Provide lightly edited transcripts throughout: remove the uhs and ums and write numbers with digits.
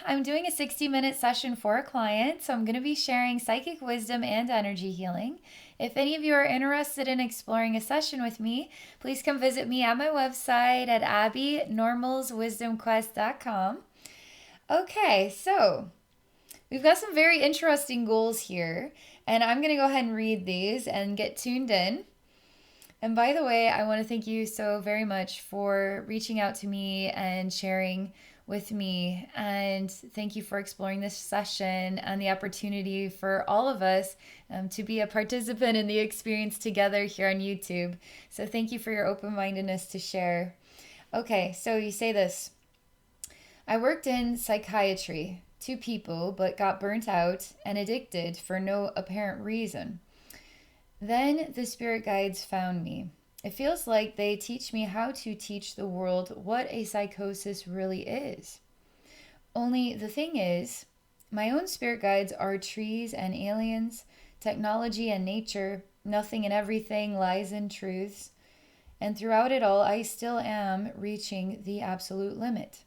I'm doing a 60-minute session for a client, so I'm going to be sharing psychic wisdom and energy healing. If any of you are interested in exploring a session with me, please come visit me at my website at abbeynormalswisdomquest.com. Okay, so we've got some very interesting goals here, and I'm going to go ahead and read these and get tuned in. And by the way, I want to thank you so very much for reaching out to me and sharing with me. And thank you for exploring this session and the opportunity for all of us to be a participant in the experience together here on YouTube. So thank you for your open-mindedness to share. Okay, so you say this. I worked in psychiatry, 2 people, but got burnt out and addicted for no apparent reason. Then the spirit guides found me. It feels like they teach me how to teach the world what a psychosis really is. Only the thing is, my own spirit guides are trees and aliens, technology and nature, nothing and everything, lies and truths. And throughout it all, I still am reaching the absolute limit.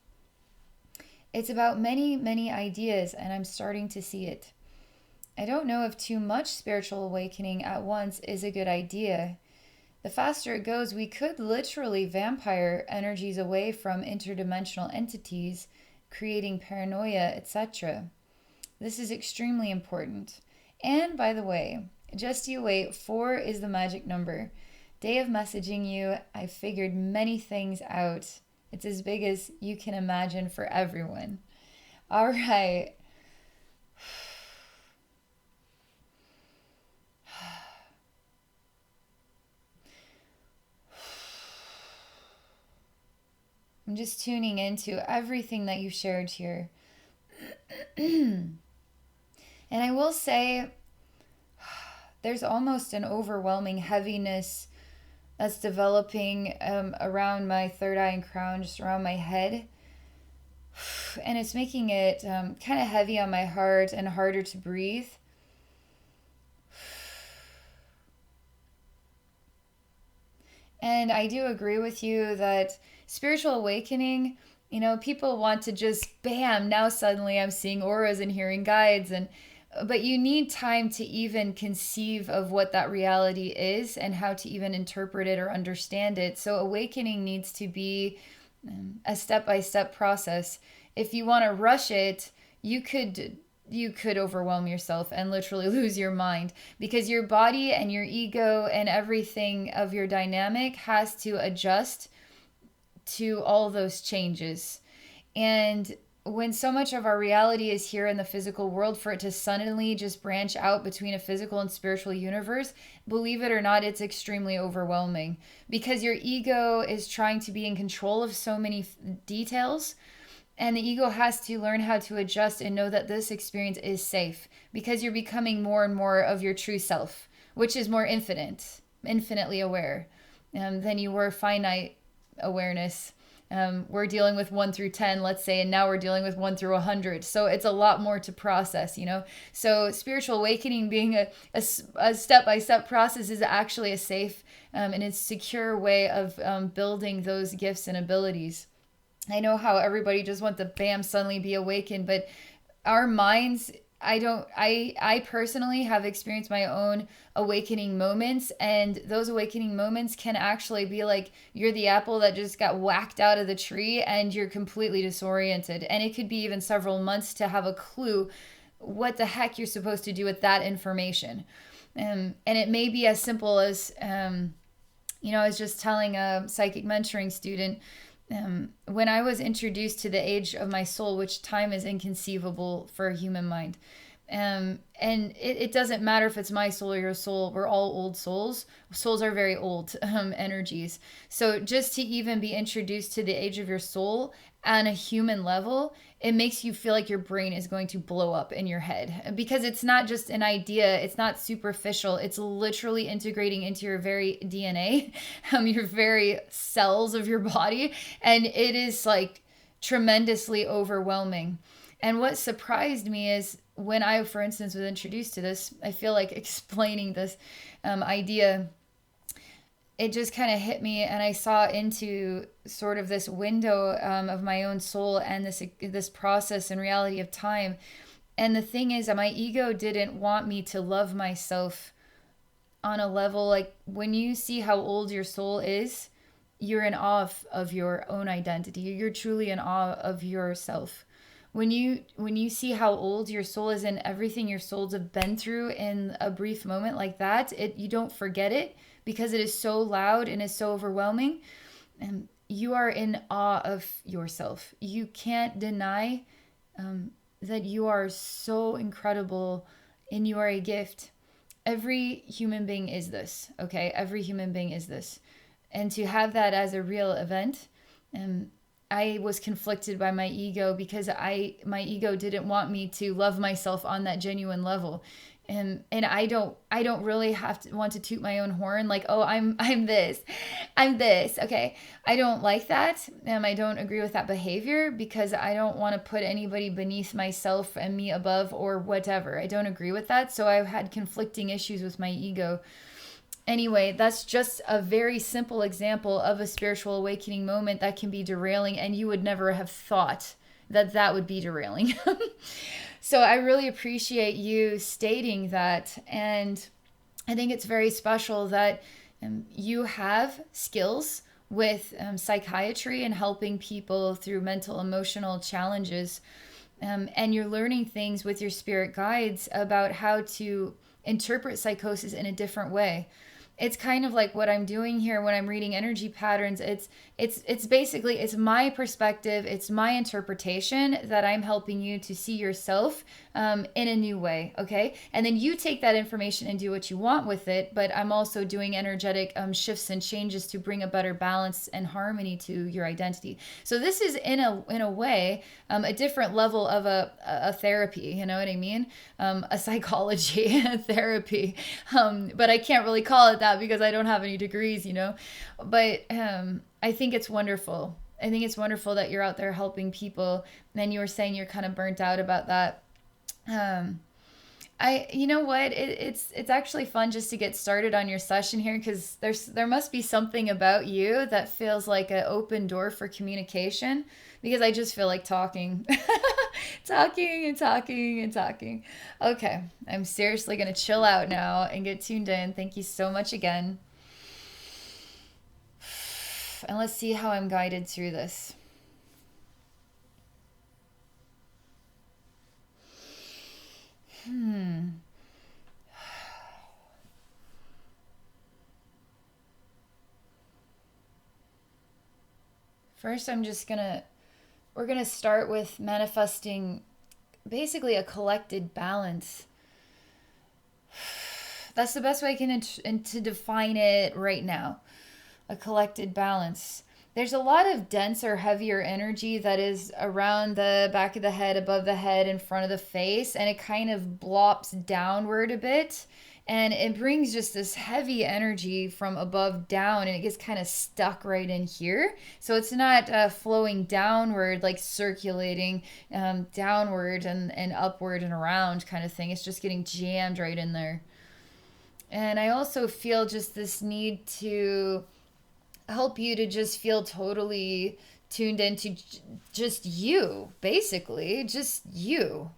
It's about many, many ideas, and I'm starting to see it. I don't know if too much spiritual awakening at once is a good idea. The faster it goes, we could literally vampire energies away from interdimensional entities, creating paranoia, etc. This is extremely important. And by the way, just you wait, 4 is the magic number. Day of messaging you, I figured many things out. It's as big as you can imagine for everyone. All right. I'm just tuning into everything that you shared here. And I will say, there's almost an overwhelming heaviness that's developing around my third eye and crown, just around my head. And it's making it kind of heavy on my heart and harder to breathe. And I do agree with you that spiritual awakening, people want to just, bam, now suddenly I'm seeing auras and hearing guides. But you need time to even conceive of what that reality is and how to even interpret it or understand it. So awakening needs to be a step-by-step process. If you want to rush it, you could overwhelm yourself and literally lose your mind, because your body and your ego and everything of your dynamic has to adjust to all those changes. And when so much of our reality is here in the physical world, for it to suddenly just branch out between a physical and spiritual universe, believe it or not, it's extremely overwhelming, because your ego is trying to be in control of so many details. And the ego has to learn how to adjust and know that this experience is safe, because you're becoming more and more of your true self, which is more infinitely aware than you were finite awareness. We're dealing with 1 through 10, let's say, and now we're dealing with 1 through 100. So it's a lot more to process, So spiritual awakening being a step-by-step process is actually a safe and a secure way of building those gifts and abilities. I know how everybody just wants to bam suddenly be awakened, but our minds, I personally have experienced my own awakening moments, and those awakening moments can actually be like you're the apple that just got whacked out of the tree and you're completely disoriented. And it could be even several months to have a clue what the heck you're supposed to do with that information. And it may be as simple as, I was just telling a psychic mentoring student, when I was introduced to the age of my soul, which time is inconceivable for a human mind. And it doesn't matter if it's my soul or your soul. We're all old souls. Souls are very old energies. So just to even be introduced to the age of your soul on a human level, it makes you feel like your brain is going to blow up in your head, because it's not just an idea. It's not superficial. It's literally integrating into your very DNA, your very cells of your body. And it is like tremendously overwhelming. And what surprised me is when I, for instance, was introduced to this, I feel like explaining this idea. it just kind of hit me, and I saw into sort of this window of my own soul and this process and reality of time. And the thing is that my ego didn't want me to love myself on a level like when you see how old your soul is, you're in awe of your own identity. You're truly in awe of yourself. When you see how old your soul is and everything your souls have been through in a brief moment like that, you don't forget it because it is so loud and is so overwhelming. And you are in awe of yourself. You can't deny that you are so incredible and you are a gift. Every human being is this, okay? Every human being is this. And to have that as a real event, um, I was conflicted by my ego because my ego didn't want me to love myself on that genuine level. And I don't really have to want to toot my own horn like, oh, I'm this. I'm this. Okay. I don't like that. I don't agree with that behavior because I don't want to put anybody beneath myself and me above or whatever. I don't agree with that. So I've had conflicting issues with my ego. Anyway, that's just a very simple example of a spiritual awakening moment that can be derailing, and you would never have thought that that would be derailing. So I really appreciate you stating that, and I think it's very special that you have skills with psychiatry and helping people through mental emotional challenges, and you're learning things with your spirit guides about how to interpret psychosis in a different way. It's kind of like what I'm doing here when I'm reading energy patterns. It's basically it's my perspective, it's my interpretation that I'm helping you to see yourself in a new way, okay? And then you take that information and do what you want with it. But I'm also doing energetic shifts and changes to bring a better balance and harmony to your identity. So this is in a way a different level of a therapy. You know what I mean? A psychology therapy. But I can't really call it that because I don't have any degrees, you know. But I think it's wonderful. I think it's wonderful that you're out there helping people. And you were saying you're kind of burnt out about that. Um, you know what? It's actually fun just to get started on your session here because there must be something about you that feels like an open door for communication because I just feel like talking, talking and talking and talking. Okay, I'm seriously gonna chill out now and get tuned in. Thank you so much again, and let's see how I'm guided through this. First, we're gonna start with manifesting basically a collected balance. That's the best way I can to define it right now. A collected balance. There's a lot of denser, heavier energy that is around the back of the head, above the head, in front of the face, and it kind of blops downward a bit. And it brings just this heavy energy from above down, and it gets kind of stuck right in here. So it's not flowing downward, like circulating downward and upward and around kind of thing. It's just getting jammed right in there. And I also feel just this need to help you to just feel totally tuned into just you, basically, just you.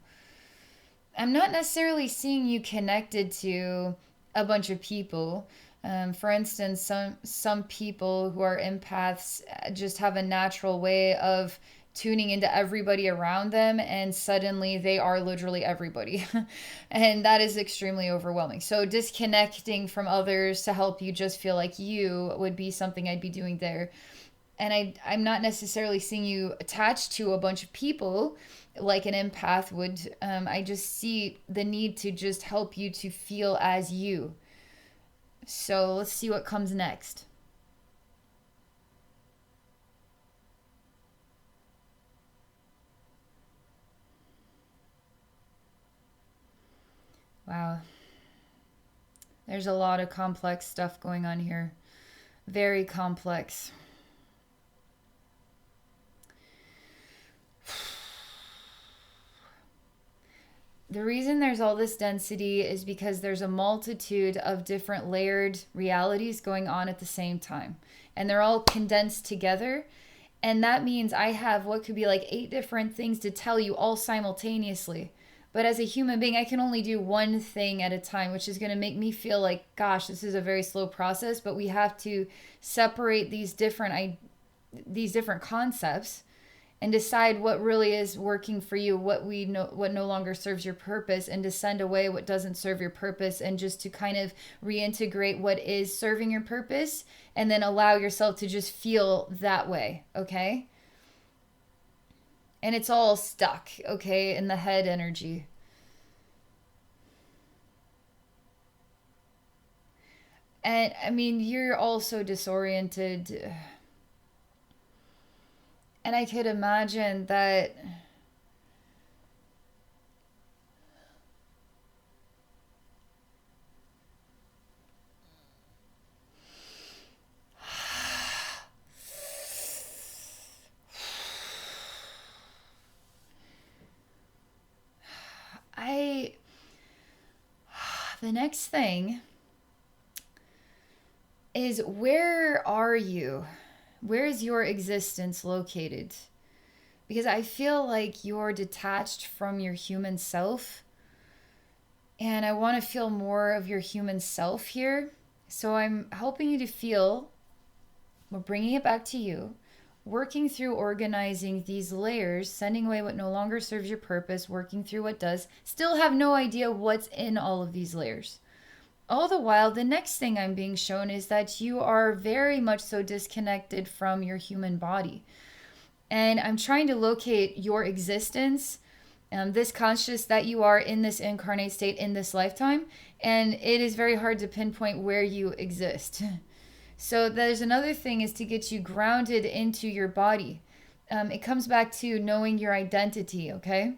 I'm not necessarily seeing you connected to a bunch of people. For instance, some people who are empaths just have a natural way of tuning into everybody around them, and suddenly they are literally everybody. And that is extremely overwhelming. So disconnecting from others to help you just feel like you would be something I'd be doing there. And I'm not necessarily seeing you attached to a bunch of people like an empath would. I just see the need to just help you to feel as you. So let's see what comes next. Wow. There's a lot of complex stuff going on here. Very complex. The reason there's all this density is because there's a multitude of different layered realities going on at the same time. And they're all condensed together. And that means I have what could be like 8 different things to tell you all simultaneously. But as a human being, I can only do one thing at a time, which is going to make me feel like, gosh, this is a very slow process. But we have to separate these different concepts and decide what really is working for you, what no longer serves your purpose, and to send away what doesn't serve your purpose, and just to kind of reintegrate what is serving your purpose, and then allow yourself to just feel that way, okay? And it's all stuck, okay, in the head energy. And I mean, you're also disoriented. And I could imagine that I the next thing is, where are you? Where is your existence located? Because I feel like you're detached from your human self, and I want to feel more of your human self here. So I'm helping you to feel, we're bringing it back to you, working through organizing these layers, sending away what no longer serves your purpose, working through what does. Still have no idea what's in all of these layers. All the while, the next thing I'm being shown is that you are very much so disconnected from your human body. And I'm trying to locate your existence, this conscious that you are in this incarnate state in this lifetime. And it is very hard to pinpoint where you exist. So there's another thing, is to get you grounded into your body. It comes back to knowing your identity, okay?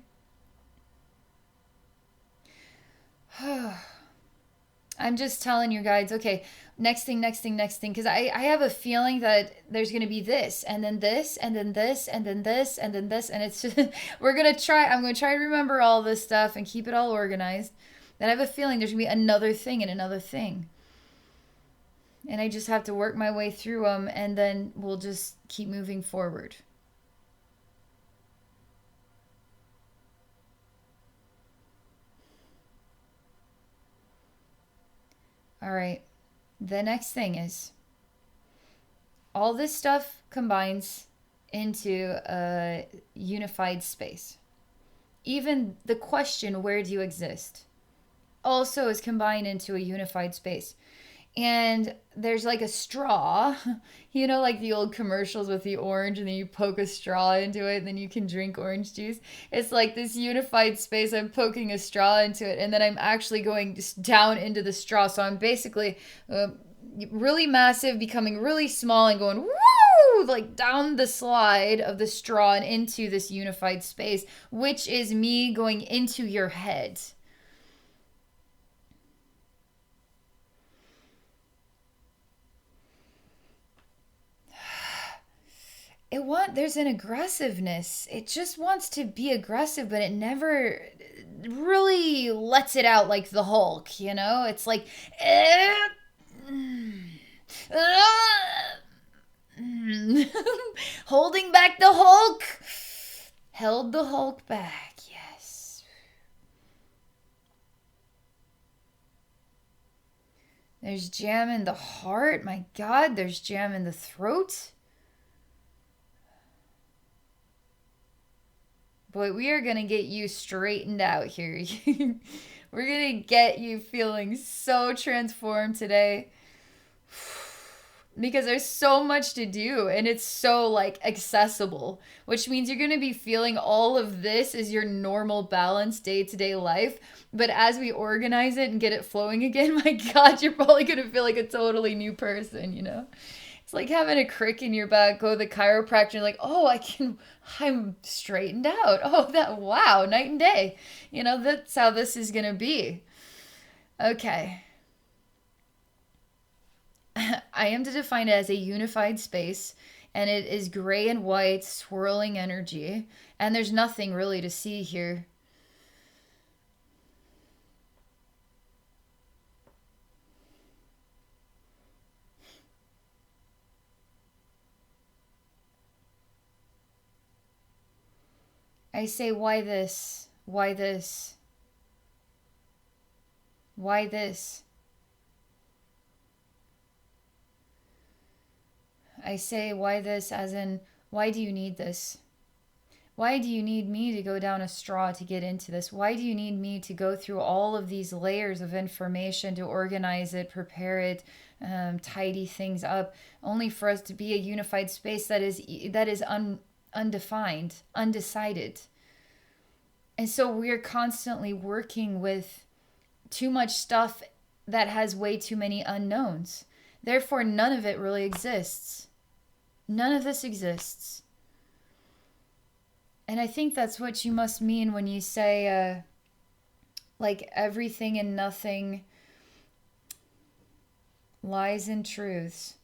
I'm just telling you guys, okay, next thing, next thing, next thing. Because I have a feeling that there's going to be this, and then this, and then this, and then this, and then this. And it's just, I'm going to try to remember all this stuff and keep it all organized. Then I have a feeling there's going to be another thing and another thing. And I just have to work my way through them, and then we'll just keep moving forward. All right. The next thing is, all this stuff combines into a unified space. Even the question, where do you exist, also is combined into a unified space. And there's like a straw, like the old commercials with the orange, and then you poke a straw into it and then you can drink orange juice. It's like this unified space. I'm poking a straw into it, and then I'm actually going just down into the straw. So I'm basically really massive, becoming really small, and going woo, like down the slide of the straw and into this unified space, which is me going into your head. There's an aggressiveness. It just wants to be aggressive, but it never really lets it out like the Hulk, It's like holding back the Hulk. Held the Hulk back. Yes. There's jam in the heart. My God, there's jam in the throat. Boy, we are going to get you straightened out here. We're going to get you feeling so transformed today. Because there's so much to do, and it's so like accessible, which means you're going to be feeling all of this as your normal balanced day-to-day life. But as we organize it and get it flowing again, my God, you're probably going to feel like a totally new person, It's like having a crick in your back, go to the chiropractor, and like, oh, I'm straightened out. Oh, wow, night and day. That's how this is going to be. Okay. I am to define it as a unified space, and it is gray and white, swirling energy, and there's nothing really to see here. I say, why this? Why this? Why this? I say, why this, as in, why do you need this? Why do you need me to go down a straw to get into this? Why do you need me to go through all of these layers of information to organize it, prepare it, tidy things up, only for us to be a unified space that is undefined, undecided? And so we're constantly working with too much stuff that has way too many unknowns. Therefore, none of it really exists. None of this exists. And I think that's what you must mean when you say, like, everything and nothing lies and truths.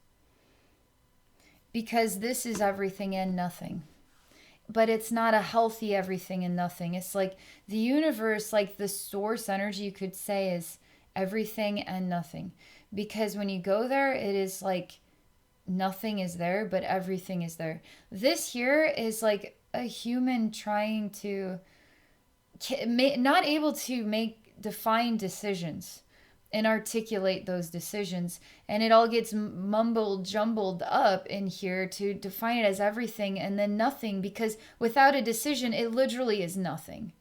Because this is everything and nothing. But it's not a healthy everything and nothing. It's like the universe, like the source energy, you could say, is everything and nothing. Because when you go there, it is like nothing is there, but everything is there. This here is like a human trying to, not able to make defined decisions and articulate those decisions, and it all gets mumbled jumbled up in here to define it as everything and then nothing, because without a decision it literally is nothing.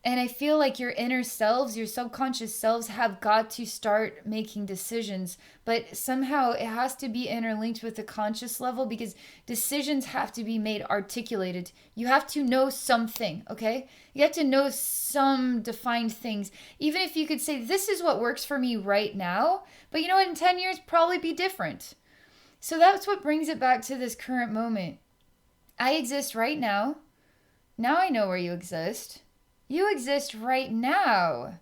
And I feel like your inner selves, your subconscious selves, have got to start making decisions. But somehow it has to be interlinked with the conscious level, because decisions have to be made articulated. You have to know something, okay? You have to know some defined things. Even if you could say, this is what works for me right now. But you know what? In 10 years, probably be different. So that's what brings it back to this current moment. I exist right now. Now I know where you exist. You exist right now.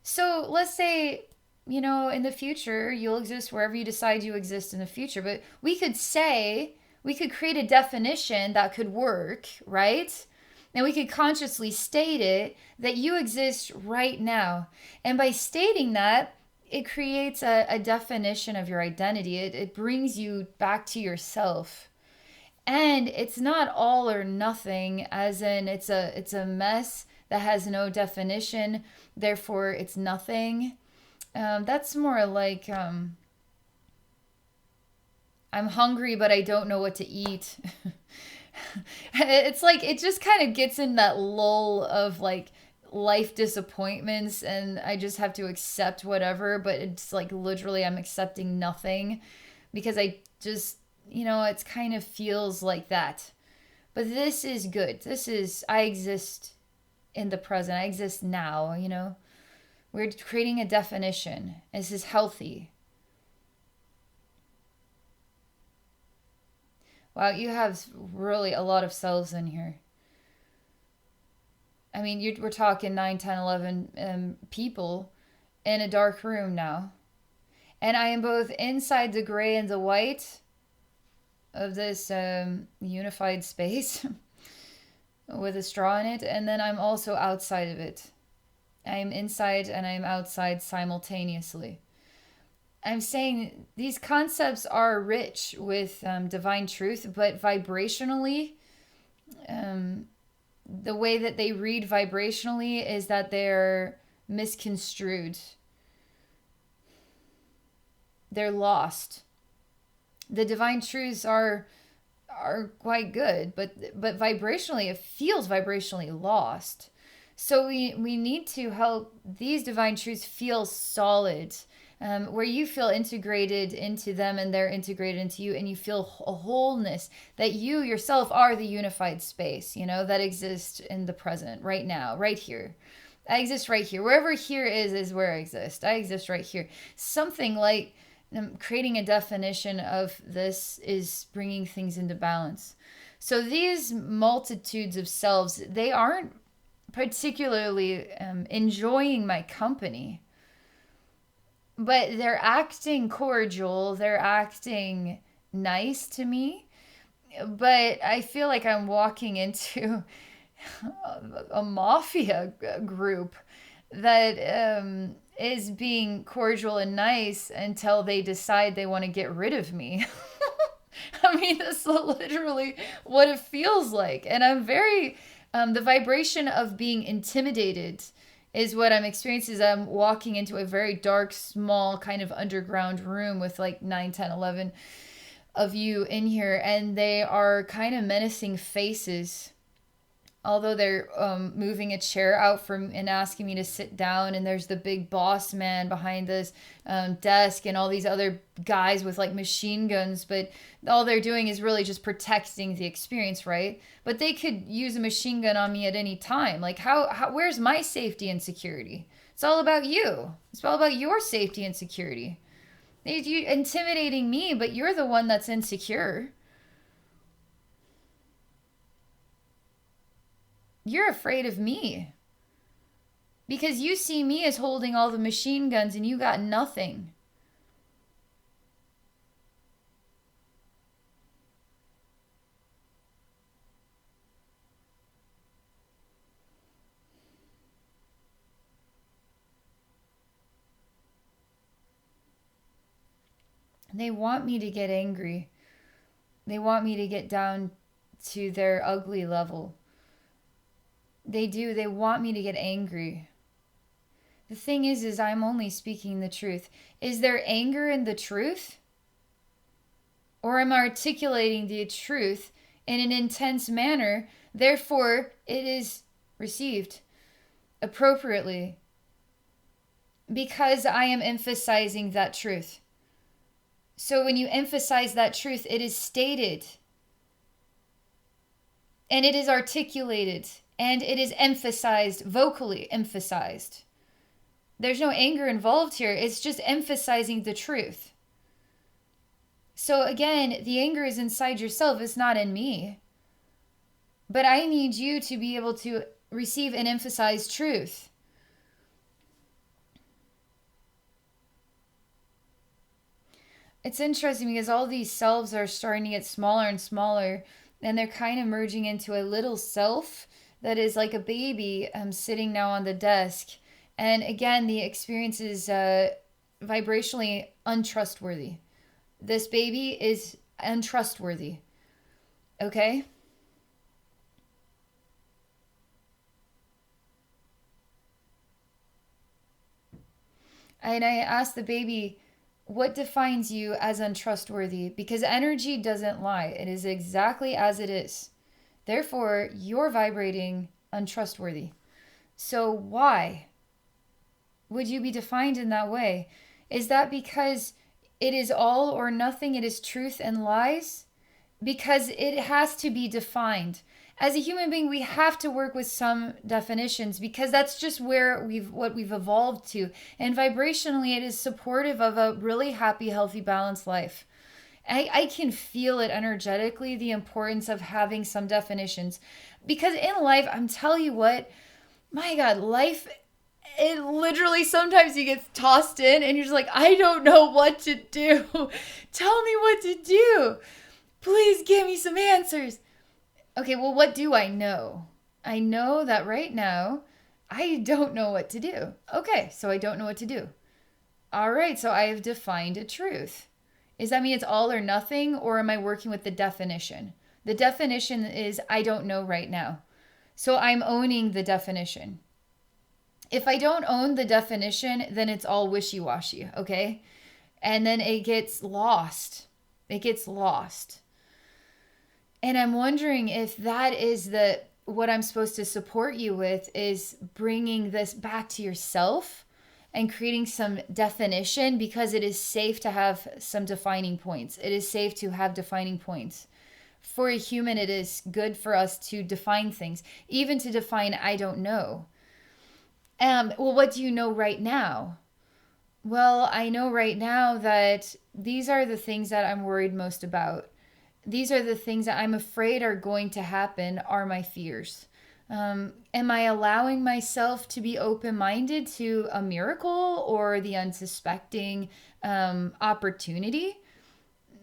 So let's say, you know, in the future, you'll exist wherever you decide you exist in the future. But we could create a definition that could work, right? And we could consciously state it, that you exist right now. And by stating that, it creates a definition of your identity. It brings you back to yourself. And it's not all or nothing, as in it's a mess that has no definition, therefore it's nothing. That's more like I'm hungry but I don't know what to eat. It's like it just kind of gets in that lull of like life disappointments, and I just have to accept whatever, but it's like literally I'm accepting nothing because I just, you know, it's kind of feels like that. But this is good. I exist in the present. I exist now, you know. We're creating a definition. This is healthy. Wow, you have really a lot of selves in here. I mean, we're talking 9, 10, 11 people in a dark room now. And I am both inside the gray and the white of this unified space with a straw in it, and then I'm also outside of it. I'm inside and I'm outside simultaneously. I'm saying these concepts are rich with divine truth, but vibrationally, the way that they read vibrationally is that they're misconstrued. They're lost. The divine truths are quite good, but vibrationally, it feels vibrationally lost. So we need to help these divine truths feel solid, where you feel integrated into them and they're integrated into you, and you feel a wholeness, that you yourself are the unified space, you know, that exists in the present, right now, right here. I exist right here. Wherever here is where I exist. I exist right here. Something like creating a definition of this is bringing things into balance. So these multitudes of selves, they aren't particularly enjoying my company, but they're acting cordial, they're acting nice to me, but I feel like I'm walking into a mafia group that is being cordial and nice until they decide they want to get rid of me. I mean, that's literally what it feels like. And I'm very, the vibration of being intimidated is what I'm experiencing. Is I'm walking into a very dark, small kind of underground room with like 9, 10, 11 of you in here, and they are kind of menacing faces, although they're moving a chair out from and asking me to sit down. And there's the big boss man behind this desk and all these other guys with like machine guns, but all they're doing is really just protecting the experience, right? But they could use a machine gun on me at any time. Like how where's my safety and security? It's all about you. It's all about your safety and security. You intimidating me, but you're the one that's insecure. You're afraid of me because you see me as holding all the machine guns and you got nothing. They want me to get angry. They want me to get down to their ugly level. They do. They want me to get angry. The thing is I'm only speaking the truth. Is there anger in the truth? Or am I articulating the truth in an intense manner? Therefore, it is received appropriately because I am emphasizing that truth. So when you emphasize that truth, it is stated and it is articulated and it is emphasized, vocally emphasized. There's no anger involved here. It's just emphasizing the truth. So again, the anger is inside yourself. It's not in me. But I need you to be able to receive and emphasize truth. It's interesting because all these selves are starting to get smaller and smaller, and they're kind of merging into a little self that is like a baby sitting now on the desk. And again, the experience is vibrationally untrustworthy. This baby is untrustworthy. Okay? And I asked the baby, what defines you as untrustworthy? Because energy doesn't lie. It is exactly as it is. Therefore, you're vibrating untrustworthy. So why would you be defined in that way? Is that because it is all or nothing? It is truth and lies? Because it has to be defined. As a human being, we have to work with some definitions because that's just where what we've evolved to. And vibrationally, it is supportive of a really happy, healthy, balanced life. I can feel it energetically, the importance of having some definitions. Because in life, I'm telling you what, my God, life, it literally sometimes you get tossed in and you're just like, I don't know what to do. Tell me what to do. Please give me some answers. Okay, well, what do I know? I know that right now, I don't know what to do. Okay, so I don't know what to do. All right, so I have defined a truth. Does that mean it's all or nothing, or am I working with the definition? The definition is I don't know right now. So I'm owning the definition. If I don't own the definition, then it's all wishy-washy, okay? And then it gets lost. It gets lost. And I'm wondering if that is what I'm supposed to support you with, is bringing this back to yourself and creating some definition, because it is safe to have some defining points. It is safe to have defining points. For a human, it is good for us to define things, even to define I don't know. Well, what do you know right now? Well, I know right now that these are the things that I'm worried most about. These are the things that I'm afraid are going to happen, are my fears. Am I allowing myself to be open-minded to a miracle or the unsuspecting opportunity?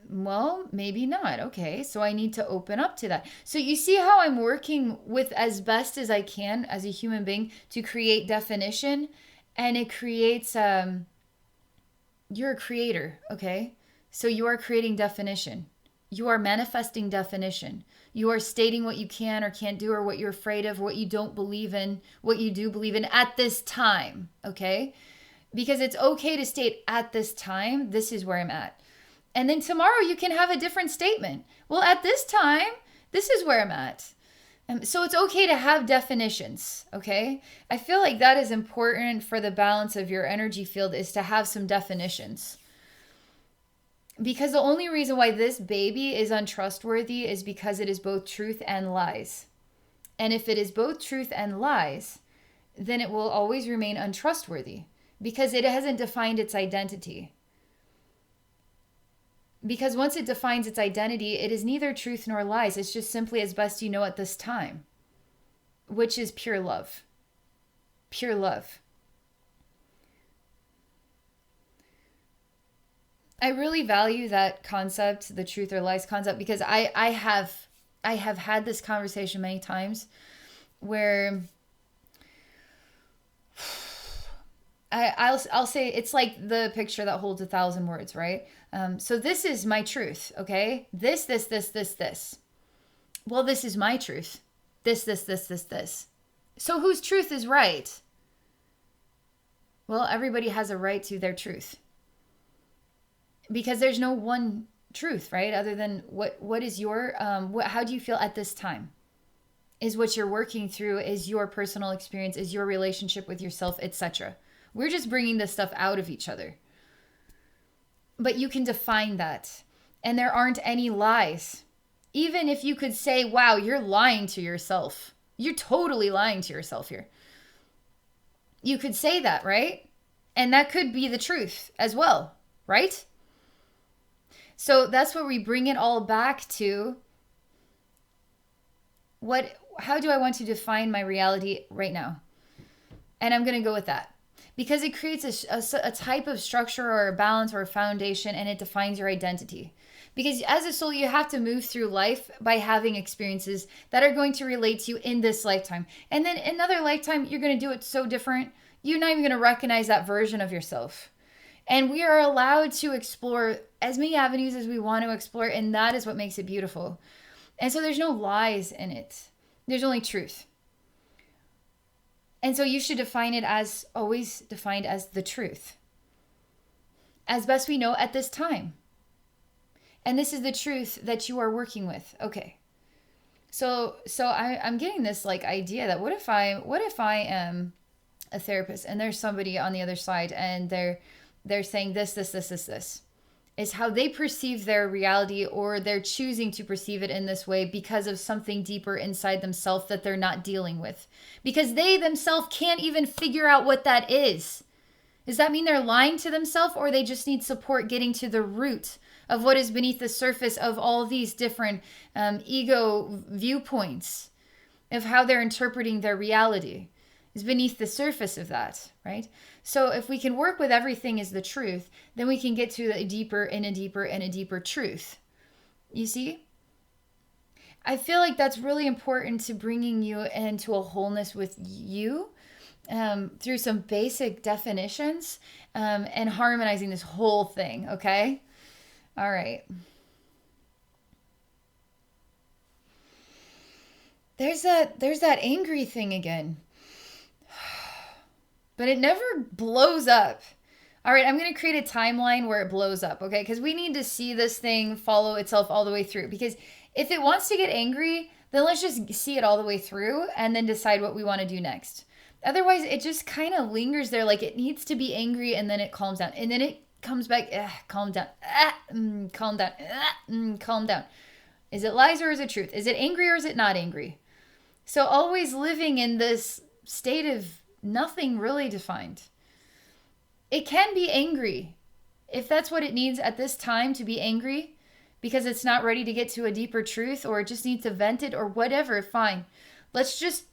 Well, maybe not. Okay, so I need to open up to that. So you see how I'm working with as best as I can as a human being to create definition, and it creates, you're a creator, okay? So you are creating definition. You are manifesting definition. You are stating what you can or can't do, or what you're afraid of, what you don't believe in, what you do believe in at this time, okay? Because it's okay to state at this time, this is where I'm at. And then tomorrow you can have a different statement. Well, at this time, this is where I'm at. So it's okay to have definitions, okay? I feel like that is important for the balance of your energy field, is to have some definitions. Because the only reason why this baby is untrustworthy is because it is both truth and lies. And if it is both truth and lies, then it will always remain untrustworthy because it hasn't defined its identity. Because once it defines its identity, it is neither truth nor lies. It's just simply as best you know at this time, which is pure love. Pure love. I really value that concept, the truth or lies concept, because I have had this conversation many times where I'll say it's like the picture that holds 1,000 words, right? So this is my truth, okay? This. Well, this is my truth. This. So whose truth is right? Well, everybody has a right to their truth. Because there's no one truth, right? Other than what is your, how do you feel at this time? Is what you're working through, is your personal experience, is your relationship with yourself, etc. We're just bringing this stuff out of each other. But you can define that. And there aren't any lies. Even if you could say, wow, you're lying to yourself. You're totally lying to yourself here. You could say that, right? And that could be the truth as well, right? So that's where we bring it all back to how do I want to define my reality right now? And I'm going to go with that. Because it creates a type of structure or a balance or a foundation, and it defines your identity. Because as a soul, you have to move through life by having experiences that are going to relate to you in this lifetime. And then another lifetime, you're going to do it so different, you're not even going to recognize that version of yourself. And we are allowed to explore as many avenues as we want to explore, and that is what makes it beautiful. And so there's no lies in it. There's only truth. And so you should define it as always defined as the truth, as best we know at this time. And this is the truth that you are working with. Okay. So I'm getting this like idea that what if I am a therapist and there's somebody on the other side and they're saying this is how they perceive their reality, or they're choosing to perceive it in this way because of something deeper inside themselves that they're not dealing with, because they themselves can't even figure out what that is. Does that mean they're lying to themselves, or they just need support getting to the root of what is beneath the surface of all these different ego viewpoints of how they're interpreting their reality? Is beneath the surface of that, right? So if we can work with everything as the truth, then we can get to a deeper and a deeper and a deeper truth. You see? I feel like that's really important to bringing you into a wholeness with you through some basic definitions and harmonizing this whole thing, okay? All right. There's that angry thing again. But it never blows up. All right, I'm going to create a timeline where it blows up, okay? Because we need to see this thing follow itself all the way through. Because if it wants to get angry, then let's just see it all the way through and then decide what we want to do next. Otherwise, it just kind of lingers there, like it needs to be angry and then it calms down. And then it comes back, calm down, calm down, calm down. Is it lies or is it truth? Is it angry or is it not angry? So always living in this state of nothing really defined. It can be angry if that's what it needs at this time, to be angry because it's not ready to get to a deeper truth, or it just needs to vent it or whatever. Fine. Let's just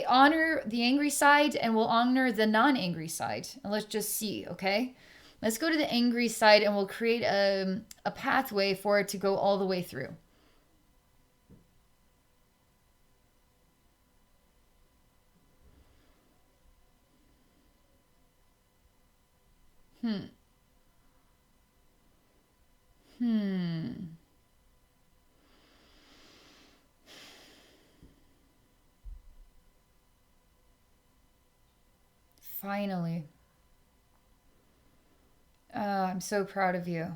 honor the angry side and we'll honor the non-angry side. And let's just see, okay? Let's go to the angry side and we'll create a pathway for it to go all the way through. Finally. Oh, I'm so proud of you.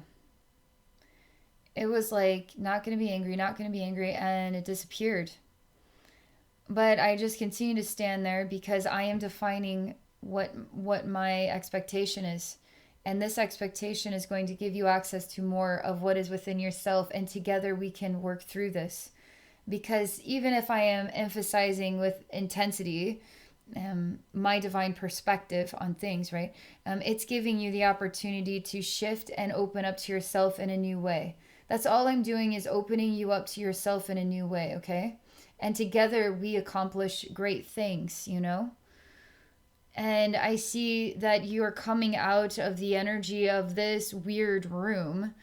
It was like, not going to be angry, not going to be angry, and it disappeared. But I just continue to stand there because I am defining what my expectation is. And this expectation is going to give you access to more of what is within yourself, and together we can work through this. Because even if I am emphasizing with intensity my divine perspective on things, right? It's giving you the opportunity to shift and open up to yourself in a new way. That's all I'm doing, is opening you up to yourself in a new way, okay? And together we accomplish great things, you know? And I see that you're coming out of the energy of this weird room.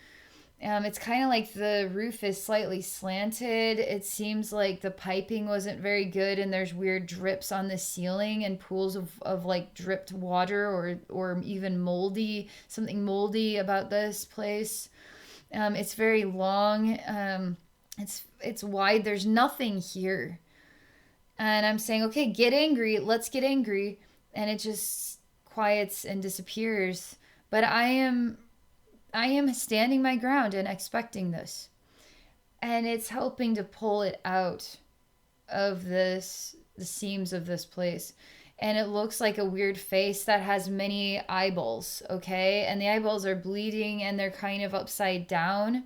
It's kind of like the roof is slightly slanted. It seems like the piping wasn't very good, and there's weird drips on the ceiling and pools of like dripped water, or even moldy, something moldy about this place. It's very long. It's wide. There's nothing here. And I'm saying, okay, get angry. Let's get angry. And it just quiets and disappears. But I am standing my ground and expecting this. And it's helping to pull it out of the seams of this place. And it looks like a weird face that has many eyeballs, okay? And the eyeballs are bleeding and they're kind of upside down.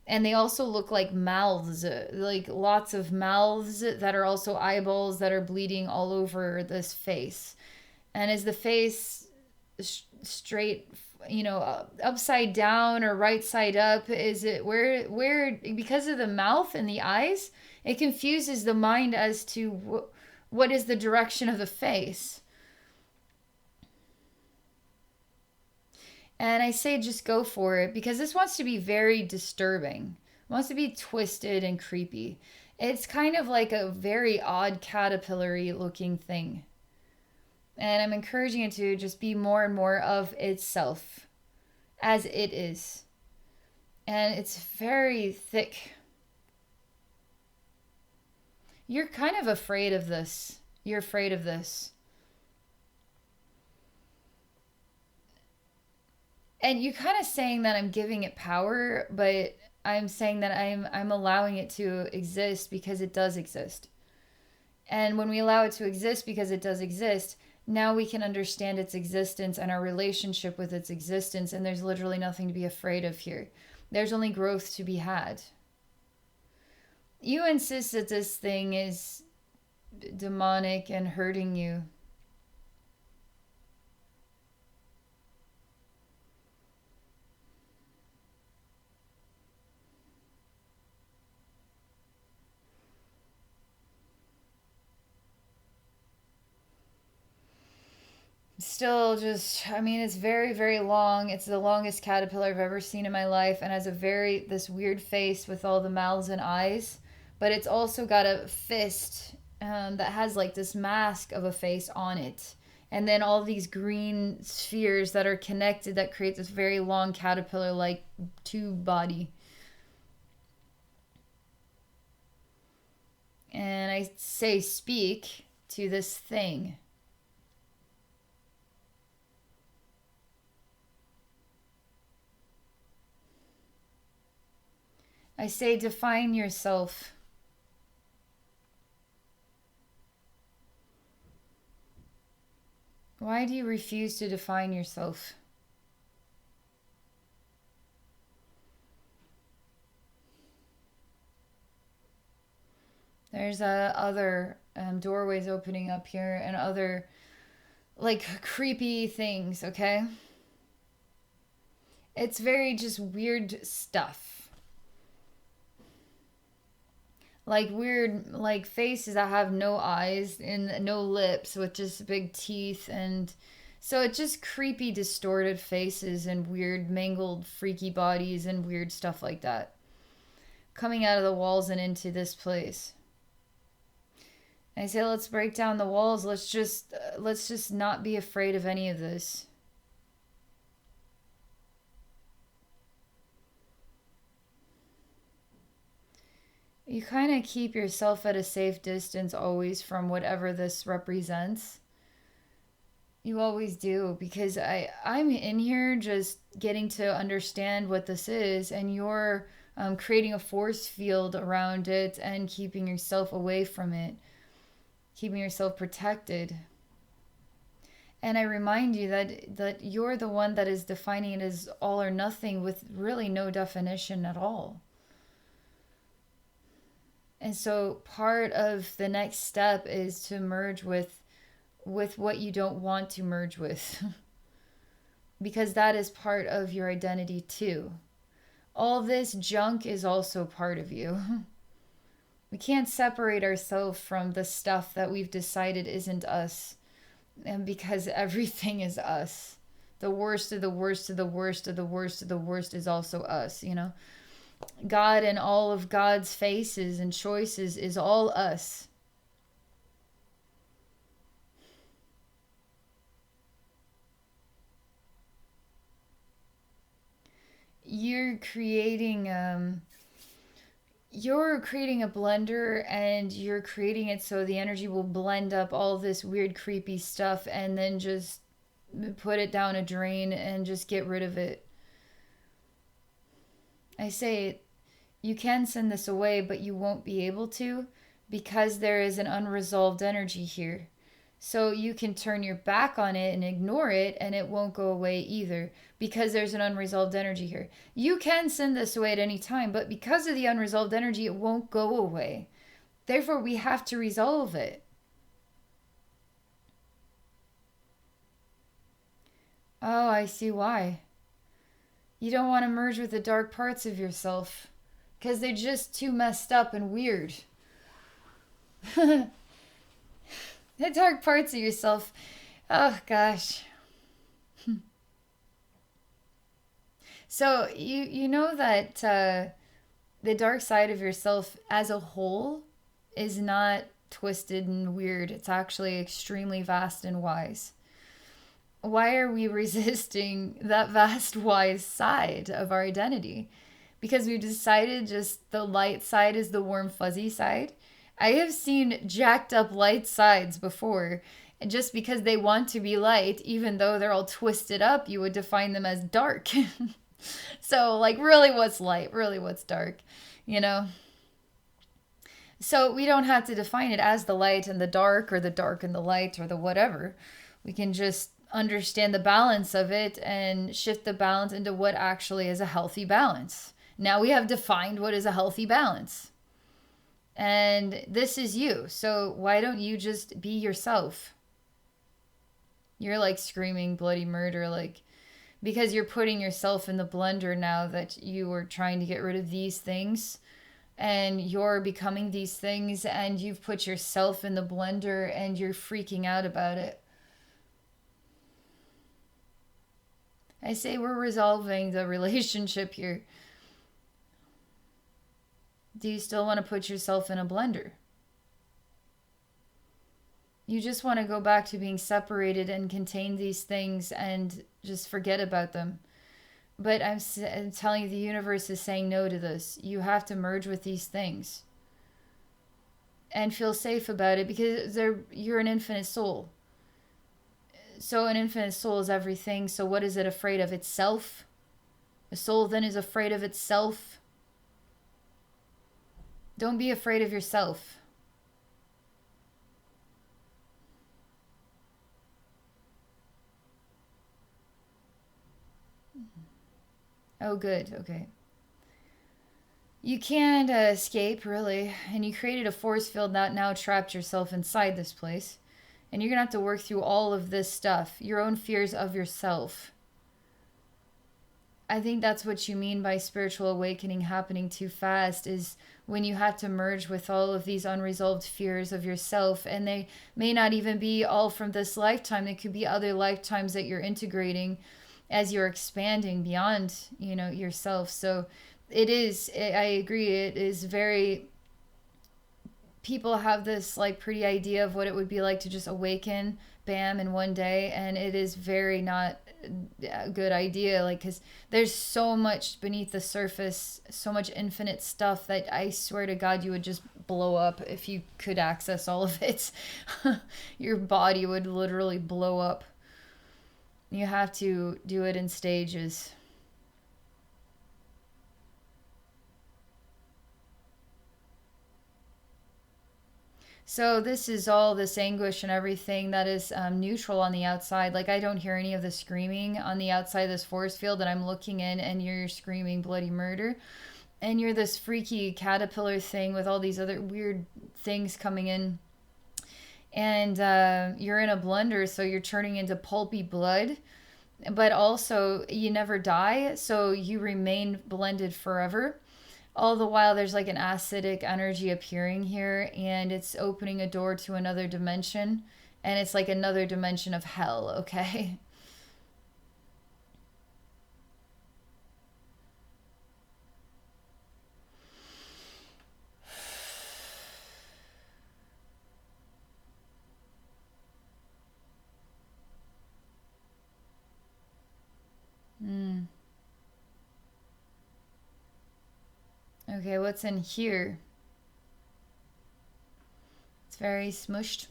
And they also look like mouths, like lots of mouths that are also eyeballs that are bleeding all over this face. And is the face straight, upside down or right side up? Is it where because of the mouth and the eyes, it confuses the mind as to what is the direction of the face. And I say just go for it, because this wants to be very disturbing. It wants to be twisted and creepy. It's kind of like a very odd caterpillar-y looking thing. And I'm encouraging it to just be more and more of itself as it is. And it's very thick. You're kind of afraid of this. You're afraid of this. And you're kind of saying that I'm giving it power, but I'm saying that I'm allowing it to exist because it does exist. And when we allow it to exist because it does exist, now we can understand its existence and our relationship with its existence, and there's literally nothing to be afraid of here. There's only growth to be had. You insist that this thing is demonic and hurting you. Still just, I mean, it's very, very long. It's the longest caterpillar I've ever seen in my life, and has this weird face with all the mouths and eyes. But it's also got a fist that has like this mask of a face on it. And then all these green spheres that are connected that create this very long caterpillar like tube body. And I say, speak to this thing. I say, define yourself. Why do you refuse to define yourself? There's other doorways opening up here, and other like creepy things, okay? It's very just weird stuff. Like weird like faces that have no eyes and no lips, with just big teeth. And so it's just creepy distorted faces and weird mangled freaky bodies and weird stuff like that coming out of the walls and into this place. And I say, let's break down the walls. Let's just not be afraid of any of this. You kind of keep yourself at a safe distance always from whatever this represents. You always do, because I'm in here just getting to understand what this is, and you're creating a force field around it and keeping yourself away from it, keeping yourself protected. And I remind you that you're the one that is defining it as all or nothing with really no definition at all. And so part of the next step is to merge with what you don't want to merge with. Because that is part of your identity too. All this junk is also part of you. We can't separate ourselves from the stuff that we've decided isn't us. And because everything is us. The worst of the worst of the worst of the worst of the worst is also us, you know? God and all of God's faces and choices is all us. You're creating a blender, and you're creating it so the energy will blend up all this weird creepy stuff and then just put it down a drain and just get rid of it. I say you can send this away, but you won't be able to, because there is an unresolved energy here. So you can turn your back on it and ignore it, and it won't go away either, because there's an unresolved energy here. You can send this away at any time, but because of the unresolved energy, it won't go away. Therefore, we have to resolve it. Oh, I see why. You don't want to merge with the dark parts of yourself, because they're just too messed up and weird. The dark parts of yourself. Oh, gosh. So you know that the dark side of yourself as a whole is not twisted and weird. It's actually extremely vast and wise. Why are we resisting that vast, wise side of our identity? Because we've decided just the light side is the warm, fuzzy side. I have seen jacked up light sides before, and just because they want to be light, even though they're all twisted up, you would define them as dark. So, like, really what's light? Really what's dark? You know? So we don't have to define it as the light and the dark, or the dark and the light, or the whatever. We can just understand the balance of it and shift the balance into what actually is a healthy balance. Now we have defined what is a healthy balance. And this is you. So why don't you just be yourself? You're like screaming bloody murder, like, because you're putting yourself in the blender now that you were trying to get rid of these things, and you're becoming these things, and you've put yourself in the blender and you're freaking out about it. I say we're resolving the relationship here. Do you still want to put yourself in a blender? You just want to go back to being separated and contain these things and just forget about them. But I'm telling you, the universe is saying no to this. You have to merge with these things. And feel safe about it, because you're an infinite soul. So an infinite soul is everything. So what is it afraid of? Itself? A soul then is afraid of itself. Don't be afraid of yourself. Oh, good. Okay. You can't escape, really. And you created a force field that now trapped yourself inside this place. And you're going to have to work through all of this stuff. Your own fears of yourself. I think that's what you mean by spiritual awakening happening too fast, is when you have to merge with all of these unresolved fears of yourself. And they may not even be all from this lifetime. They could be other lifetimes that you're integrating as you're expanding beyond, yourself. So it is, I agree, it is very, people have this like pretty idea of what it would be like to just awaken, bam, in one day. And it is very not a good idea, like, because there's so much beneath the surface, so much infinite stuff that I swear to God you would just blow up if you could access all of it. Your body would literally blow up. You have to do it in stages. So this is all this anguish and everything that is neutral on the outside. Like I don't hear any of the screaming on the outside of this force field, and I'm looking in, and you're screaming bloody murder, and you're this freaky caterpillar thing with all these other weird things coming in, and you're in a blender, so you're turning into pulpy blood, but also you never die, so you remain blended forever. All the while there's like an acidic energy appearing here, and it's opening a door to another dimension, and it's like another dimension of hell. Okay. Mm. Okay, what's in here? It's very smushed.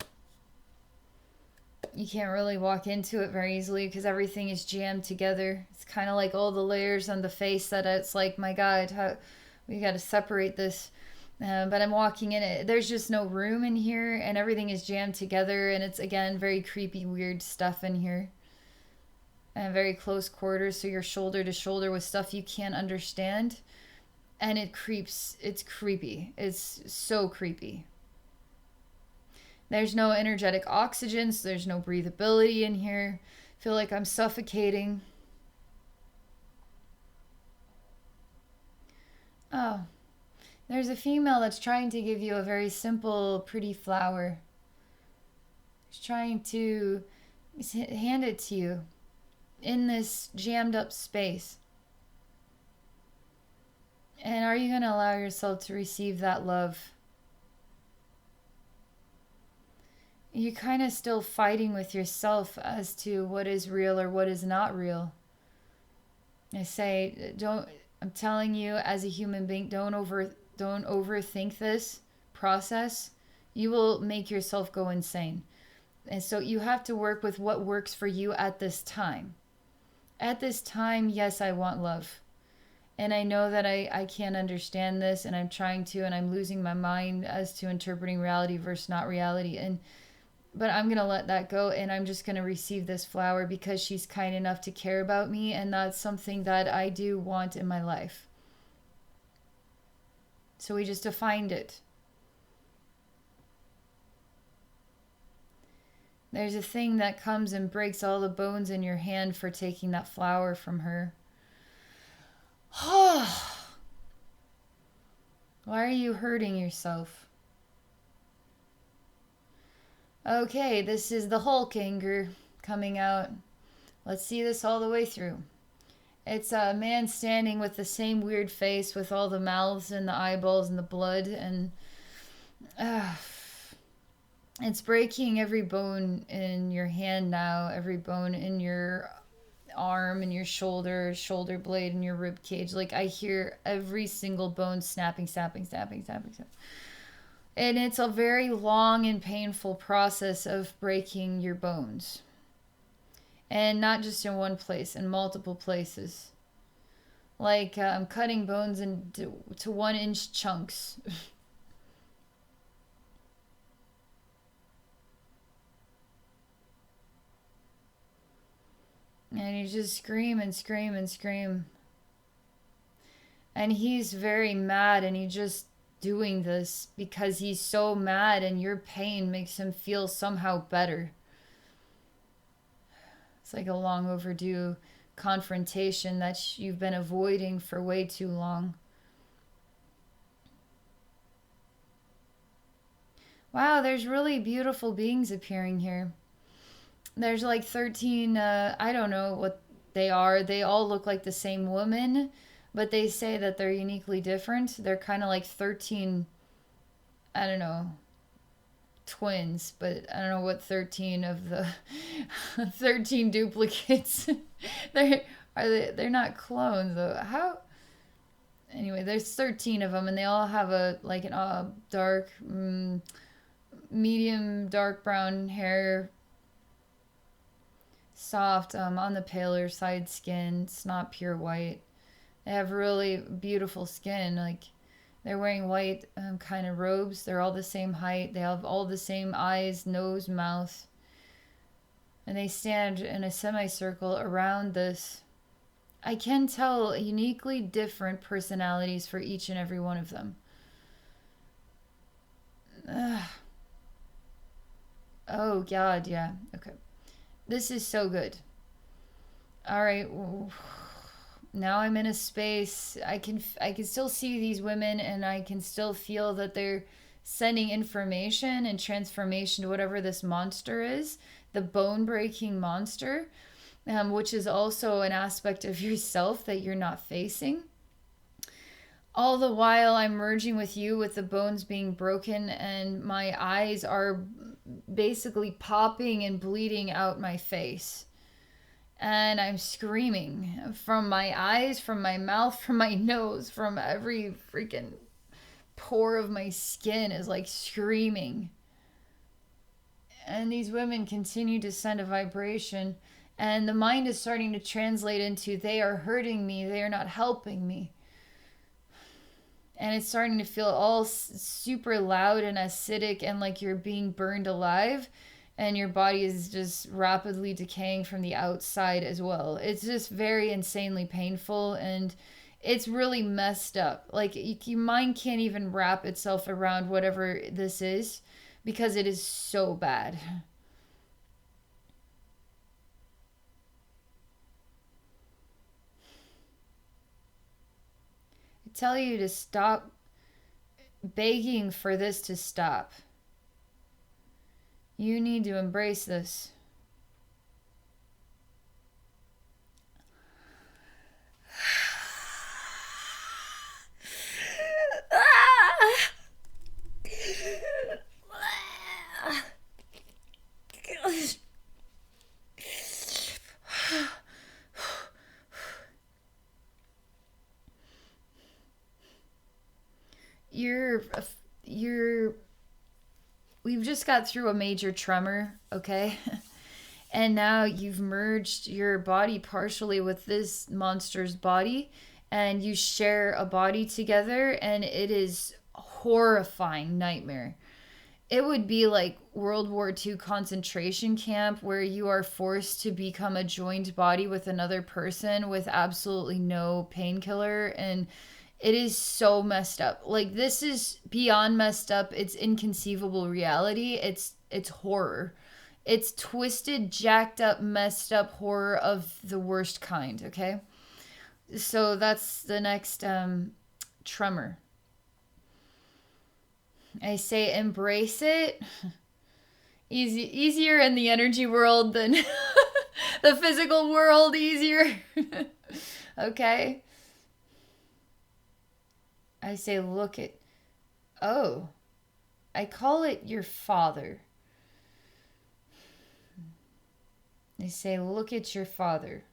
You can't really walk into it very easily because everything is jammed together. It's kind of like all the layers on the face that it's like, my God, how we got to separate this. But I'm walking in it. There's just no room in here, and everything is jammed together, and it's again very creepy, weird stuff in here. And very close quarters, so you're shoulder to shoulder with stuff you can't understand, and it creeps. It's creepy. It's so creepy. There's no energetic oxygen, so there's no breathability in here. I feel like I'm suffocating. Oh, there's a female that's trying to give you a very simple, pretty flower. She's trying to hand it to you in this jammed up space. And are you going to allow yourself to receive that love? You're kind of still fighting with yourself as to what is real or what is not real. I say, don't. I'm telling you, as a human being, don't overthink this process. You will make yourself go insane. And so you have to work with what works for you at this time. At this time, yes, I want love. And I know that I can't understand this, and I'm trying to, and I'm losing my mind as to interpreting reality versus not reality. But I'm going to let that go, and I'm just going to receive this flower because she's kind enough to care about me, and that's something that I do want in my life. So we just defined it. There's a thing that comes and breaks all the bones in your hand for taking that flower from her. Why are you hurting yourself? Okay, this is the Hulk anger coming out. Let's see this all the way through. It's a man standing with the same weird face with all the mouths and the eyeballs and the blood, and it's breaking every bone in your hand now, every bone in your arm and your shoulder blade and your rib cage. Like I hear every single bone snapping. And it's a very long and painful process of breaking your bones. And not just in one place, in multiple places. Like I'm cutting bones into 1-inch chunks. And you just scream and scream and scream. And he's very mad, and he's just doing this because he's so mad, and your pain makes him feel somehow better. It's like a long overdue confrontation that you've been avoiding for way too long. Wow, there's really beautiful beings appearing here. There's like 13, I don't know what they are. They all look like the same woman, but they say that they're uniquely different. They're kind of like 13, I don't know, twins, but I don't know what 13 of the 13 duplicates. They're not clones though. How? Anyway, there's 13 of them, and they all have a like an dark, medium dark brown hair. soft, on the paler side skin. It's not pure white. They have really beautiful skin. Like, they're wearing white kind of robes. They're all the same height. They have all the same eyes, nose, mouth. And they stand in a semicircle around this. I can tell uniquely different personalities for each and every one of them. Ugh. Oh, God, yeah. Okay. This is so good. All right. Now I'm in a space. I can still see these women, and I can still feel that they're sending information and transformation to whatever this monster is, the bone breaking monster, which is also an aspect of yourself that you're not facing. All the while, I'm merging with you with the bones being broken, and my eyes are basically popping and bleeding out my face. And I'm screaming from my eyes, from my mouth, from my nose, from every freaking pore of my skin is like screaming. And these women continue to send a vibration, and the mind is starting to translate into they are hurting me, they are not helping me. And it's starting to feel all super loud and acidic and like you're being burned alive, and your body is just rapidly decaying from the outside as well. It's just very insanely painful, and it's really messed up. Like, your mind can't even wrap itself around whatever this is because it is so bad. I tell you to stop begging for this to stop. You need to embrace this. You're you're we've just got through a major tremor, okay? And now you've merged your body partially with this monster's body, and you share a body together, and it is horrifying nightmare. It would be like World War II concentration camp where you are forced to become a joined body with another person with absolutely no painkiller, and it is so messed up. Like, this is beyond messed up. It's inconceivable reality. It's horror. It's twisted, jacked up, messed up horror of the worst kind, okay? So that's the next tremor. I say embrace it. Easier in the energy world than the physical world, easier. Okay? I say look at, oh, I call it your father. I say look at your father,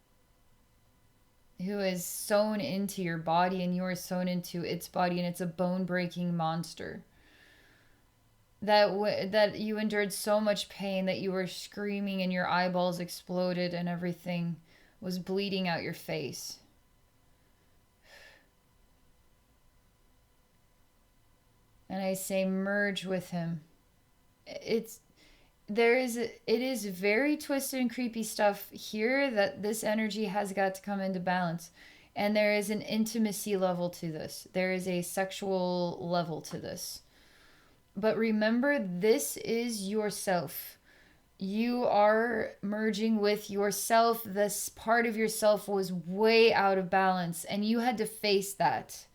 who is sewn into your body and you are sewn into its body, and it's a bone-breaking monster. That you endured so much pain that you were screaming and your eyeballs exploded and everything was bleeding out your face. And I say merge with him. It is very twisted and creepy stuff here that this energy has got to come into balance. And there is an intimacy level to this. There is a sexual level to this. But remember, this is yourself. You are merging with yourself. This part of yourself was way out of balance, and you had to face that.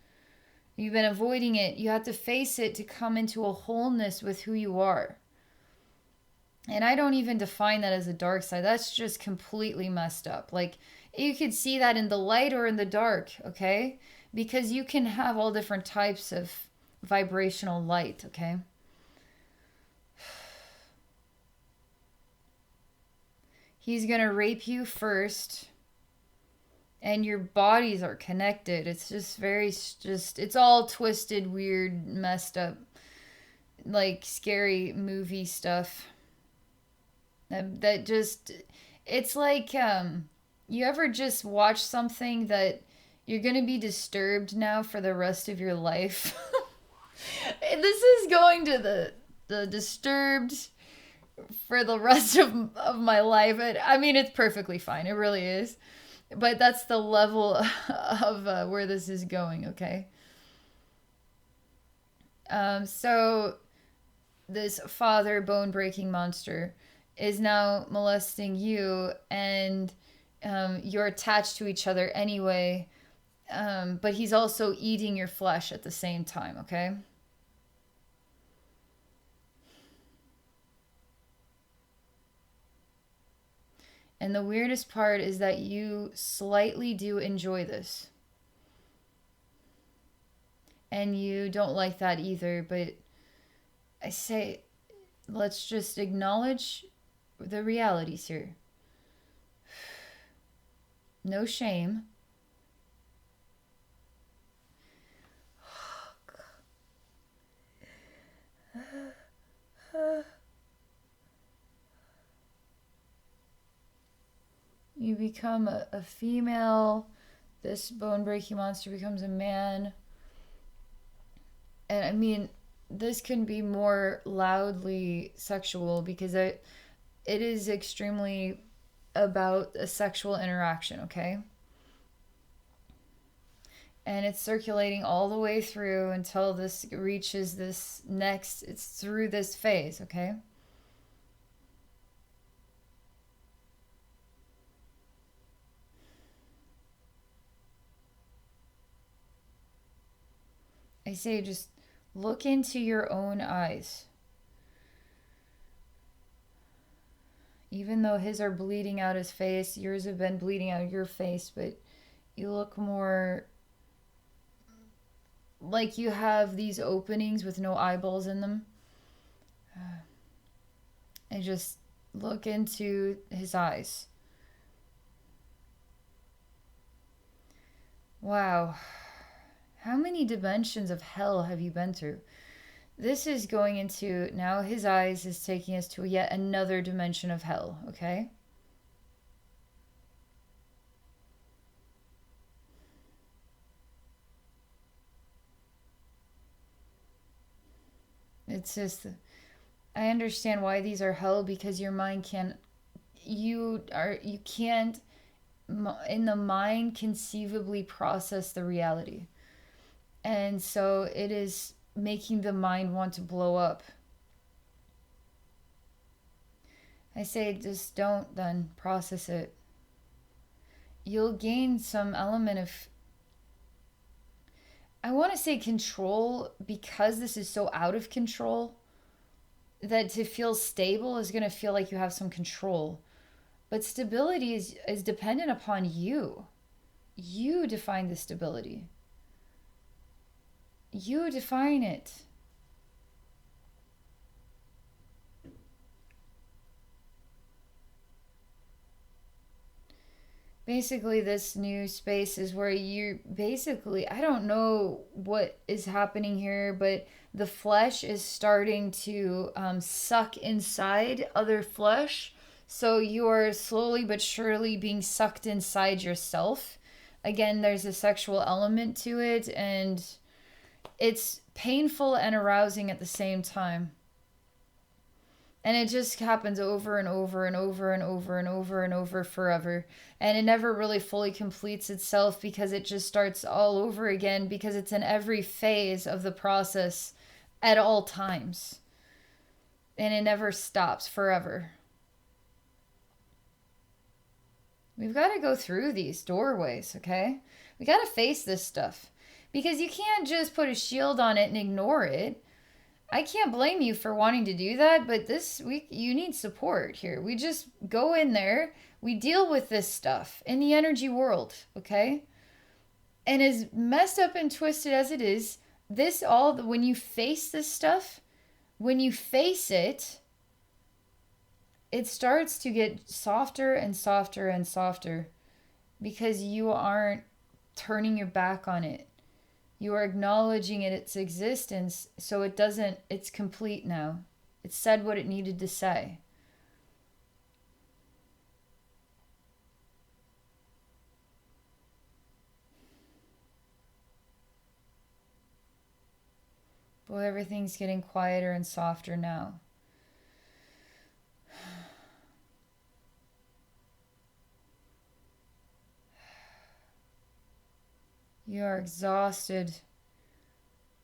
You've been avoiding it. You have to face it to come into a wholeness with who you are. And I don't even define that as a dark side. That's just completely messed up. Like, you could see that in the light or in the dark, okay? Because you can have all different types of vibrational light, okay? He's going to rape you first, and your bodies are connected. It's just it's all twisted, weird, messed up, like scary movie stuff. That just, it's like you ever just watch something that you're going to be disturbed now for the rest of your life. This is going to the disturbed for the rest of my life. I mean, it's perfectly fine. It really is. But that's the level of where this is going, okay? So this father bone breaking monster is now molesting you, and you're attached to each other anyway. But he's also eating your flesh at the same time, okay? And the weirdest part is that you slightly do enjoy this. And you don't like that either, but I say, let's just acknowledge the realities here. No shame. You become a female. This bone breaking monster becomes a man. And I mean, this can be more loudly sexual because it is extremely about a sexual interaction, okay? And it's circulating all the way through until this reaches this next, it's through this phase, okay? I say just look into your own eyes. Even though his are bleeding out his face, yours have been bleeding out your face, but you look more like you have these openings with no eyeballs in them. And just look into his eyes. Wow. How many dimensions of hell have you been through? This is going into, now his eyes is taking us to yet another dimension of hell, okay? It's just, I understand why these are hell because your mind can't, you can't, in the mind, conceivably process the reality. And so it is making the mind want to blow up. I say just don't then process it. You'll gain some element of, I want to say control, because this is so out of control that to feel stable is going to feel like you have some control. But stability is dependent upon you. You define the stability. You define it. Basically, this new space is where you basically, I don't know what is happening here, but the flesh is starting to suck inside other flesh. So you are slowly but surely being sucked inside yourself. Again, there's a sexual element to it, and it's painful and arousing at the same time. And it just happens over and over and over and over and over and over forever. And it never really fully completes itself because it just starts all over again because it's in every phase of the process at all times. And it never stops forever. We've got to go through these doorways, okay? We got to face this stuff. Because you can't just put a shield on it and ignore it. I can't blame you for wanting to do that, but this week you need support here. We just go in there, we deal with this stuff in the energy world, okay? And as messed up and twisted as it is, this all, when you face this stuff, when you face it, it starts to get softer and softer and softer because you aren't turning your back on it. You are acknowledging its existence, so it doesn't, it's complete now. It said what it needed to say. Boy, everything's getting quieter and softer now. You are exhausted.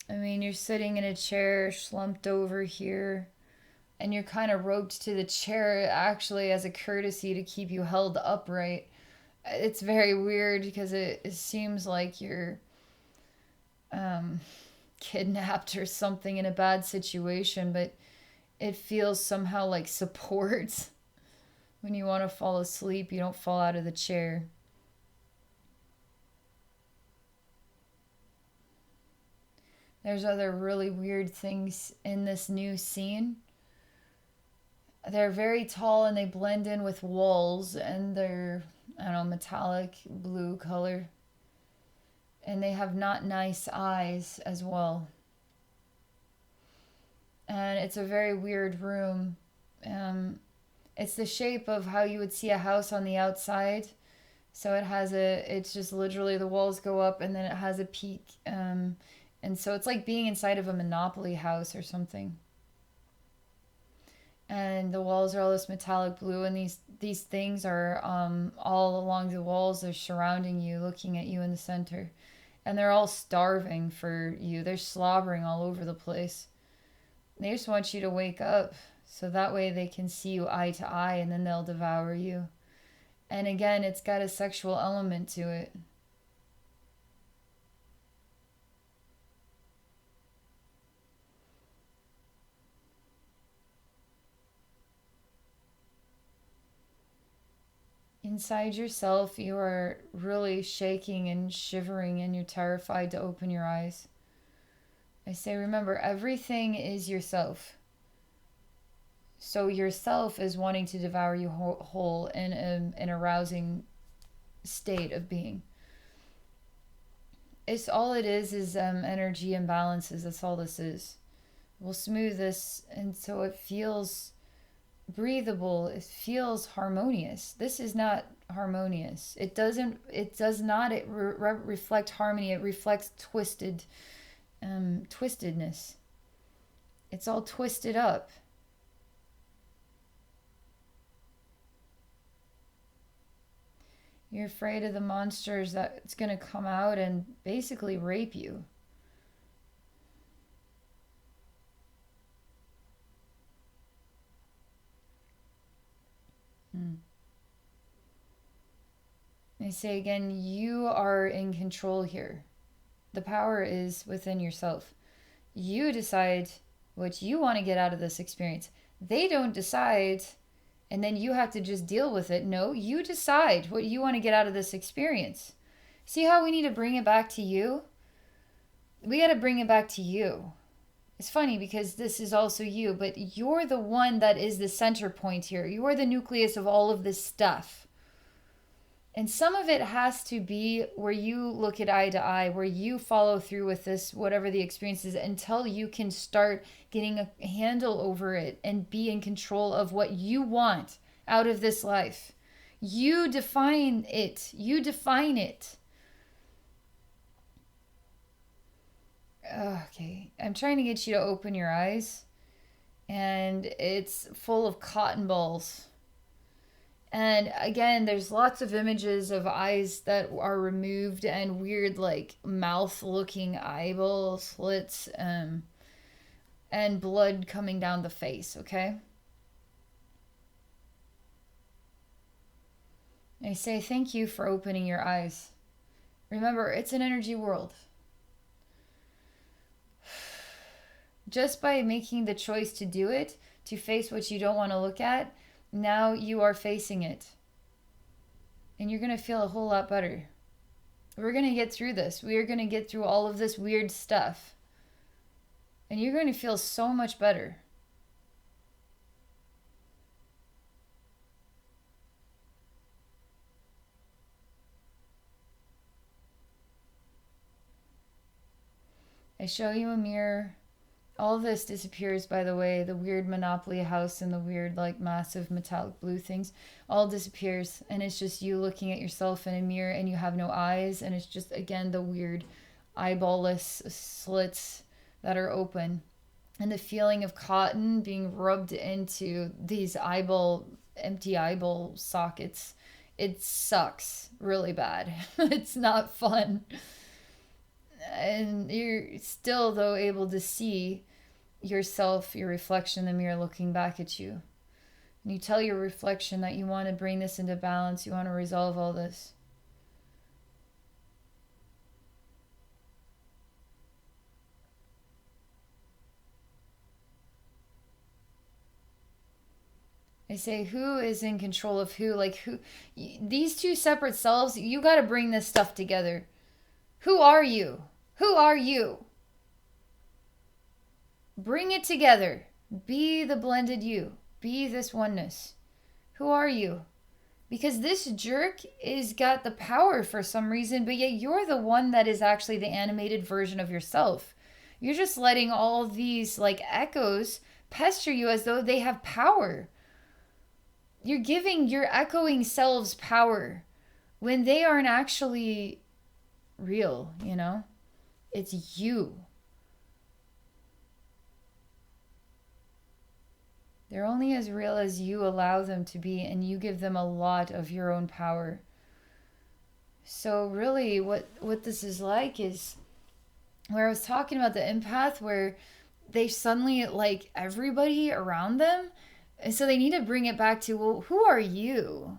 I mean, you're sitting in a chair slumped over here, and you're kind of roped to the chair actually as a courtesy to keep you held upright. It's very weird because it seems like you're um, kidnapped or something in a bad situation, but it feels somehow like support. When you want to fall asleep, you don't fall out of the chair. There's other really weird things in this new scene. They're very tall and they blend in with walls, and they're, I don't know, metallic blue color. And they have not nice eyes as well. And it's a very weird room. It's the shape of how you would see a house on the outside. So it's just literally the walls go up and then it has a peak. And so it's like being inside of a Monopoly house or something. And the walls are all this metallic blue, and these things are all along the walls. They're surrounding you, looking at you in the center. And they're all starving for you. They're slobbering all over the place. They just want you to wake up so that way they can see you eye to eye, and then they'll devour you. And again, it's got a sexual element to it. Inside yourself, you are really shaking and shivering, and you're terrified to open your eyes. I say, remember, everything is yourself. So yourself is wanting to devour you whole in an arousing state of being. It's all it is energy imbalances. That's all this is. We'll smooth this, and so it feels breathable. It feels harmonious. This is not harmonious. It does not reflect harmony. It reflects twistedness. It's all twisted up. You're afraid of the monsters that's going to come out and basically rape you. I say again, you are in control here. The power is within yourself. You decide what you want to get out of this experience. They don't decide, and then you have to just deal with it. No, you decide what you want to get out of this experience. See how we need to bring it back to you? We got to bring it back to you. It's funny because this is also you, but you're the one that is the center point here. You're the nucleus of all of this stuff. And some of it has to be where you look at eye to eye, where you follow through with this, whatever the experience is, until you can start getting a handle over it and be in control of what you want out of this life. You define it. You define it. Okay, I'm trying to get you to open your eyes, and it's full of cotton balls. And again, there's lots of images of eyes that are removed and weird, like mouth-looking eyeball slits, and blood coming down the face. Okay. I say thank you for opening your eyes. Remember, it's an energy world. Just by making the choice to do it, to face what you don't want to look at, now you are facing it. And you're going to feel a whole lot better. We're going to get through this. We are going to get through all of this weird stuff. And you're going to feel so much better. I show you a mirror. All this disappears, by the way. The weird Monopoly house and the weird, like, massive metallic blue things all disappears. And it's just you looking at yourself in a mirror, and you have no eyes. And it's just, again, the weird eyeball-less slits that are open. And the feeling of cotton being rubbed into these empty eyeball sockets, it sucks really bad. It's not fun. And you're still, though, able to see yourself, your reflection in the mirror looking back at you. And you tell your reflection that you want to bring this into balance, you want to resolve all this. I say, who is in control of who? Like, who? These two separate selves, you got to bring this stuff together. Who are you? Who are you? Bring it together. Be the blended you. Be this oneness. Who are you? Because this jerk is got the power for some reason, but yet you're the one that is actually the animated version of yourself. You're just letting all these like echoes pester you as though they have power. You're giving your echoing selves power when they aren't actually real, you know? It's you. They're only as real as you allow them to be, and you give them a lot of your own power. So really what this is like is where I was talking about the empath, where they suddenly like everybody around them. And so they need to bring it back to, well, who are you?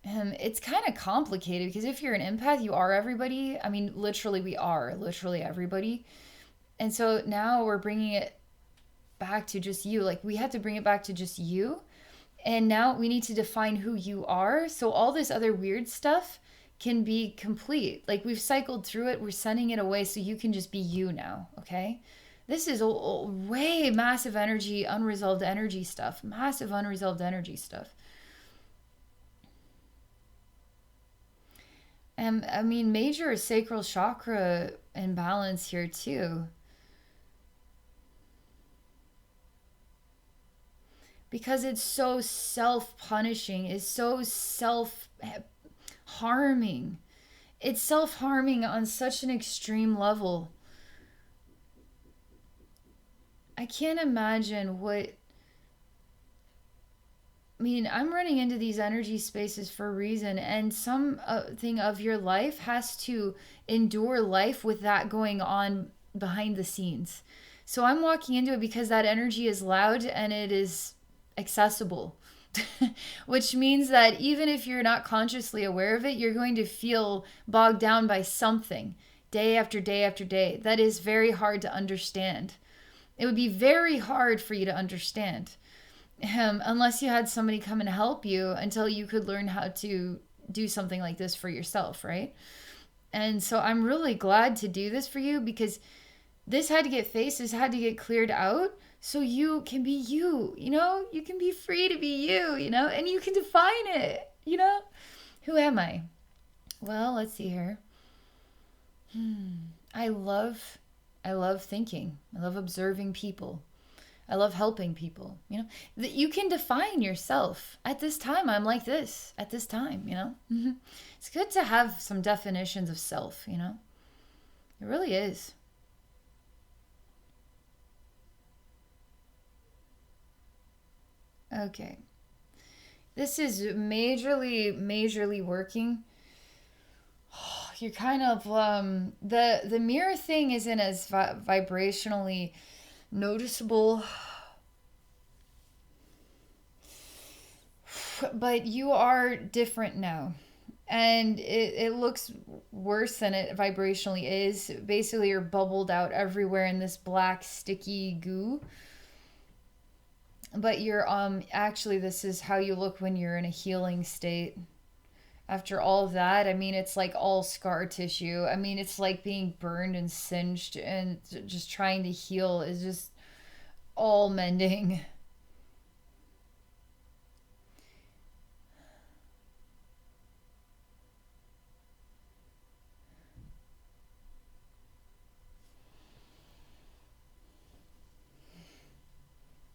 It's kind of complicated because if you're an empath, you are everybody. I mean, literally, we are literally everybody. And so now we're bringing it back to just you. Like, we have to bring it back to just you. And now we need to define who you are. So all this other weird stuff can be complete. Like, we've cycled through it. We're sending it away so you can just be you now. Okay. This is a way massive energy, unresolved energy stuff. Massive unresolved energy stuff. And I mean, major sacral chakra imbalance here too. Because it's so self-punishing, it's so self-harming. It's self-harming on such an extreme level. I can't imagine what... I mean, I'm running into these energy spaces for a reason, and something of your life has to endure life with that going on behind the scenes. So I'm walking into it because that energy is loud and it is accessible, which means that even if you're not consciously aware of it, you're going to feel bogged down by something day after day after day that is very hard to understand. It would be very hard for you to understand unless you had somebody come and help you until you could learn how to do something like this for yourself, right? And so I'm really glad to do this for you because this had to get faced, this had to get cleared out so you can be you, you know? You can be free to be you, you know? And you can define it, you know? Who am I? Well, let's see here. I love thinking. I love observing people. I love helping people, you know? That you can define yourself. At this time, I'm like this. At this time, you know? It's good to have some definitions of self, you know? It really is. Okay. This is majorly working. You're kind of the mirror thing isn't as vibrationally noticeable, but you are different now, and it looks worse than it vibrationally is. Basically, you're bubbled out everywhere in this black sticky goo. But you're actually, this is how you look when you're in a healing state. After all of that, I mean, it's like all scar tissue. I mean, it's like being burned and singed, and just trying to heal is just all mending.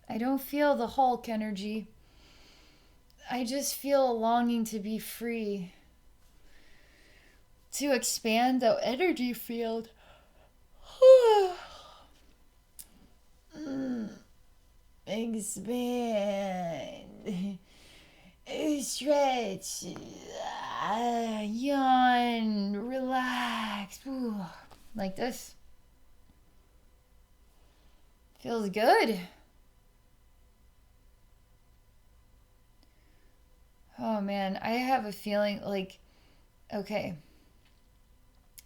I don't feel the Hulk energy. I just feel a longing to be free. To expand the energy field. expand, stretch, yawn, relax. Ooh, like this. Feels good. Oh man, I have a feeling like, okay,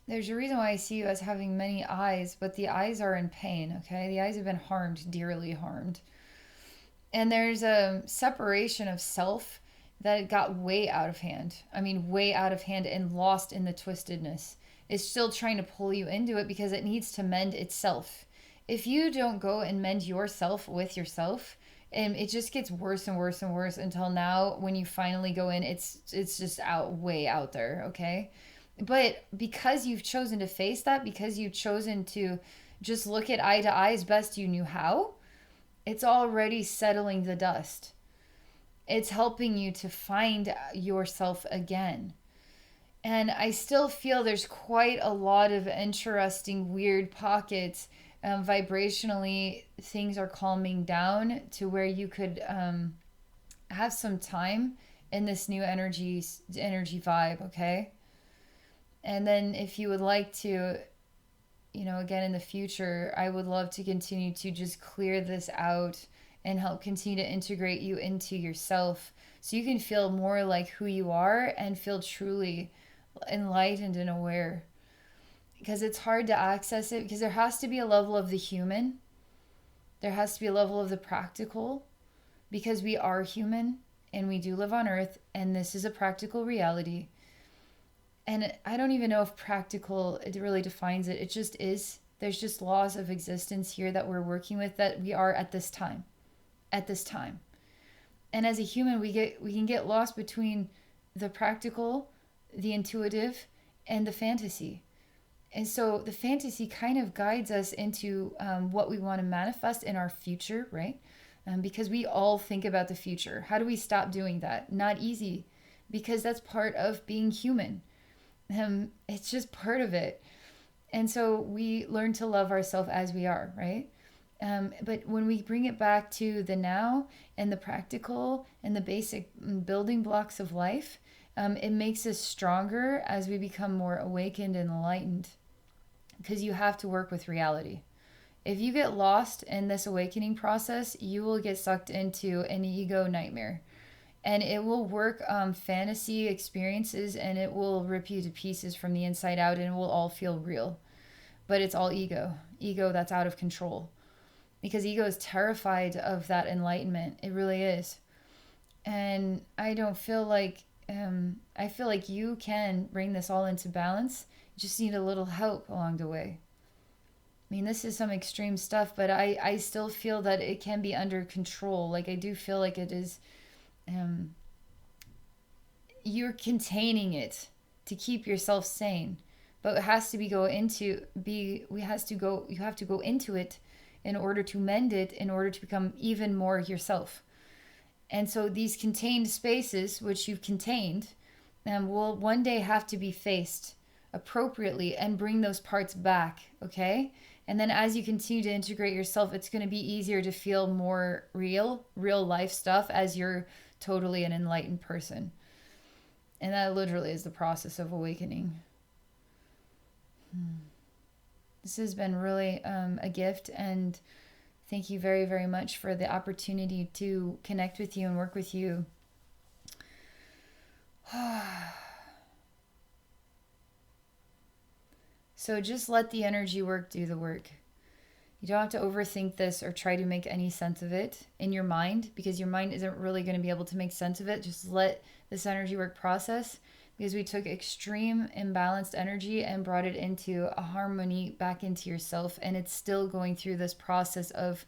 there's a reason why I see you as having many eyes, but the eyes are in pain, okay? The eyes have been harmed, dearly harmed. And there's a separation of self that got way out of hand. I mean, way out of hand and lost in the twistedness. It's still trying to pull you into it because it needs to mend itself. If you don't go and mend yourself with yourself, and it just gets worse and worse and worse until now when you finally go in, it's just out way out there, okay? But because you've chosen to face that, because you've chosen to just look at eye to eye as best you knew how, it's already settling the dust. It's helping you to find yourself again. And I still feel there's quite a lot of interesting, weird pockets. Vibrationally, things are calming down to where you could have some time in this new energy vibe, okay? And then if you would like to, again in the future, I would love to continue to just clear this out and help continue to integrate you into yourself so you can feel more like who you are and feel truly enlightened and aware. Because it's hard to access it because there has to be a level of the human, there has to be a level of the practical, because we are human and we do live on earth and this is a practical reality. And I don't even know if practical, it really defines it. It just is. There's just laws of existence here that we're working with, that we are at this time. At this time. And as a human, we can get lost between the practical, the intuitive, and the fantasy. And so the fantasy kind of guides us into what we want to manifest in our future, right? Because we all think about the future. How do we stop doing that? Not easy, because that's part of being human. It's just part of it. And so we learn to love ourselves as we are, right? But when we bring it back to the now and the practical and the basic building blocks of life, it makes us stronger as we become more awakened and enlightened. Because you have to work with reality. If you get lost in this awakening process, you will get sucked into an ego nightmare. And it will work fantasy experiences, and it will rip you to pieces from the inside out, and it will all feel real. But it's all ego that's out of control, because ego is terrified of that enlightenment. It really is. And I don't feel like I feel like you can bring this all into balance. You just need a little help along the way. I mean, this is some extreme stuff, but I still feel that it can be under control. Like, I do feel like it is, you're containing it to keep yourself sane, but it has to you have to go into it in order to mend it, in order to become even more yourself. And so these contained spaces, which you've contained, will one day have to be faced appropriately and bring those parts back, okay? And then as you continue to integrate yourself, it's going to be easier to feel more real life stuff as you're totally an enlightened person. And that literally is the process of awakening. This has been really a gift, and thank you very, very much for the opportunity to connect with you and work with you. So just let the energy work do the work. You don't have to overthink this or try to make any sense of it in your mind, because your mind isn't really going to be able to make sense of it. Just let this energy work process, because we took extreme imbalanced energy and brought it into a harmony back into yourself, and it's still going through this process of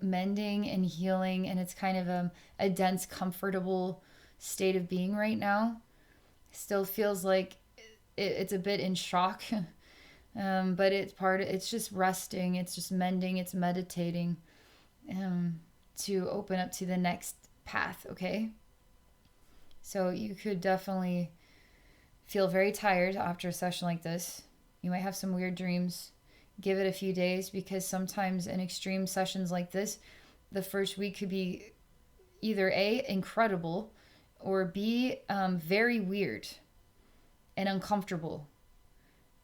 mending and healing, and it's kind of a dense, comfortable state of being right now. Still feels like it's a bit in shock, but it's just resting, it's just mending, it's meditating to open up to the next path, okay? So you could definitely feel very tired after a session like this. You might have some weird dreams. Give it a few days, because sometimes in extreme sessions like this, the first week could be either A, incredible, or B, very weird and uncomfortable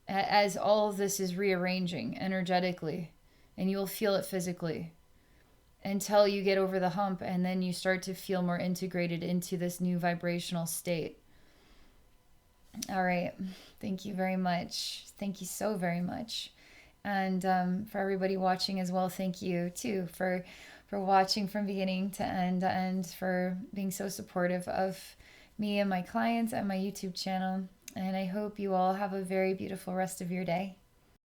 as all of this is rearranging energetically, and you'll feel it physically until you get over the hump, and then you start to feel more integrated into this new vibrational state. All right. Thank you very much. Thank you so very much. And for everybody watching as well, thank you too for watching from beginning to end, and for being so supportive of me and my clients and my YouTube channel. And I hope you all have a very beautiful rest of your day.